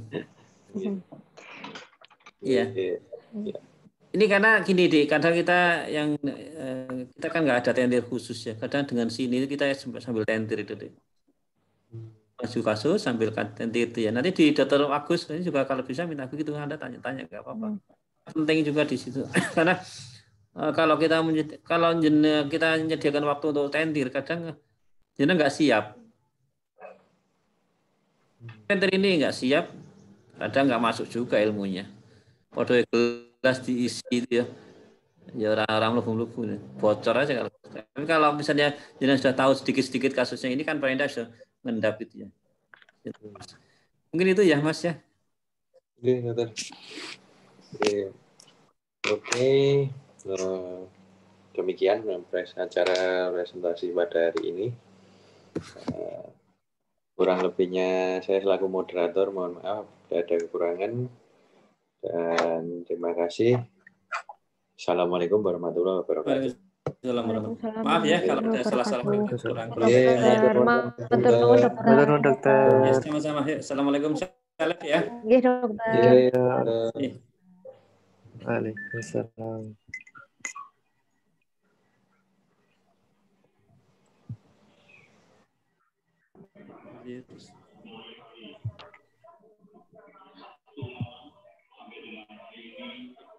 Iya. Ini karena gini deh, kadang kita kita kan nggak ada tentir khusus ya. Kadang dengan sini kita sambil tentir itu deh. Maju kasus sambil tentir itu ya. Nanti di Dr. Agus ini juga kalau bisa minta begitu Anda tanya-tanya nggak apa-apa. Penting juga di situ. Karena kalau kita menyediakan waktu untuk tentir, kadang jenengan nggak siap. Tentir ini nggak siap, kadang nggak masuk juga ilmunya. Pada gelas diisi itu ya orang-orang lubu-lubu bocor aja kalau. Tapi kalau misalnya jenengan sudah tahu sedikit-sedikit kasusnya ini kan paling tidak sudah ngendap gitu ya. Mungkin itu ya Mas ya. Oke, dokter. Oke. Demikian acara presentasi pada hari ini. Kurang lebihnya saya selaku moderator mohon maaf ada kekurangan dan terima kasih. Assalamualaikum warahmatullahi wabarakatuh. Maaf ya kalau ada salah-salah kurang. Dokter. Ya, sama-sama. Assalamualaikum ya. Iya dokter. Iya. Waalaikumsalam. Yes.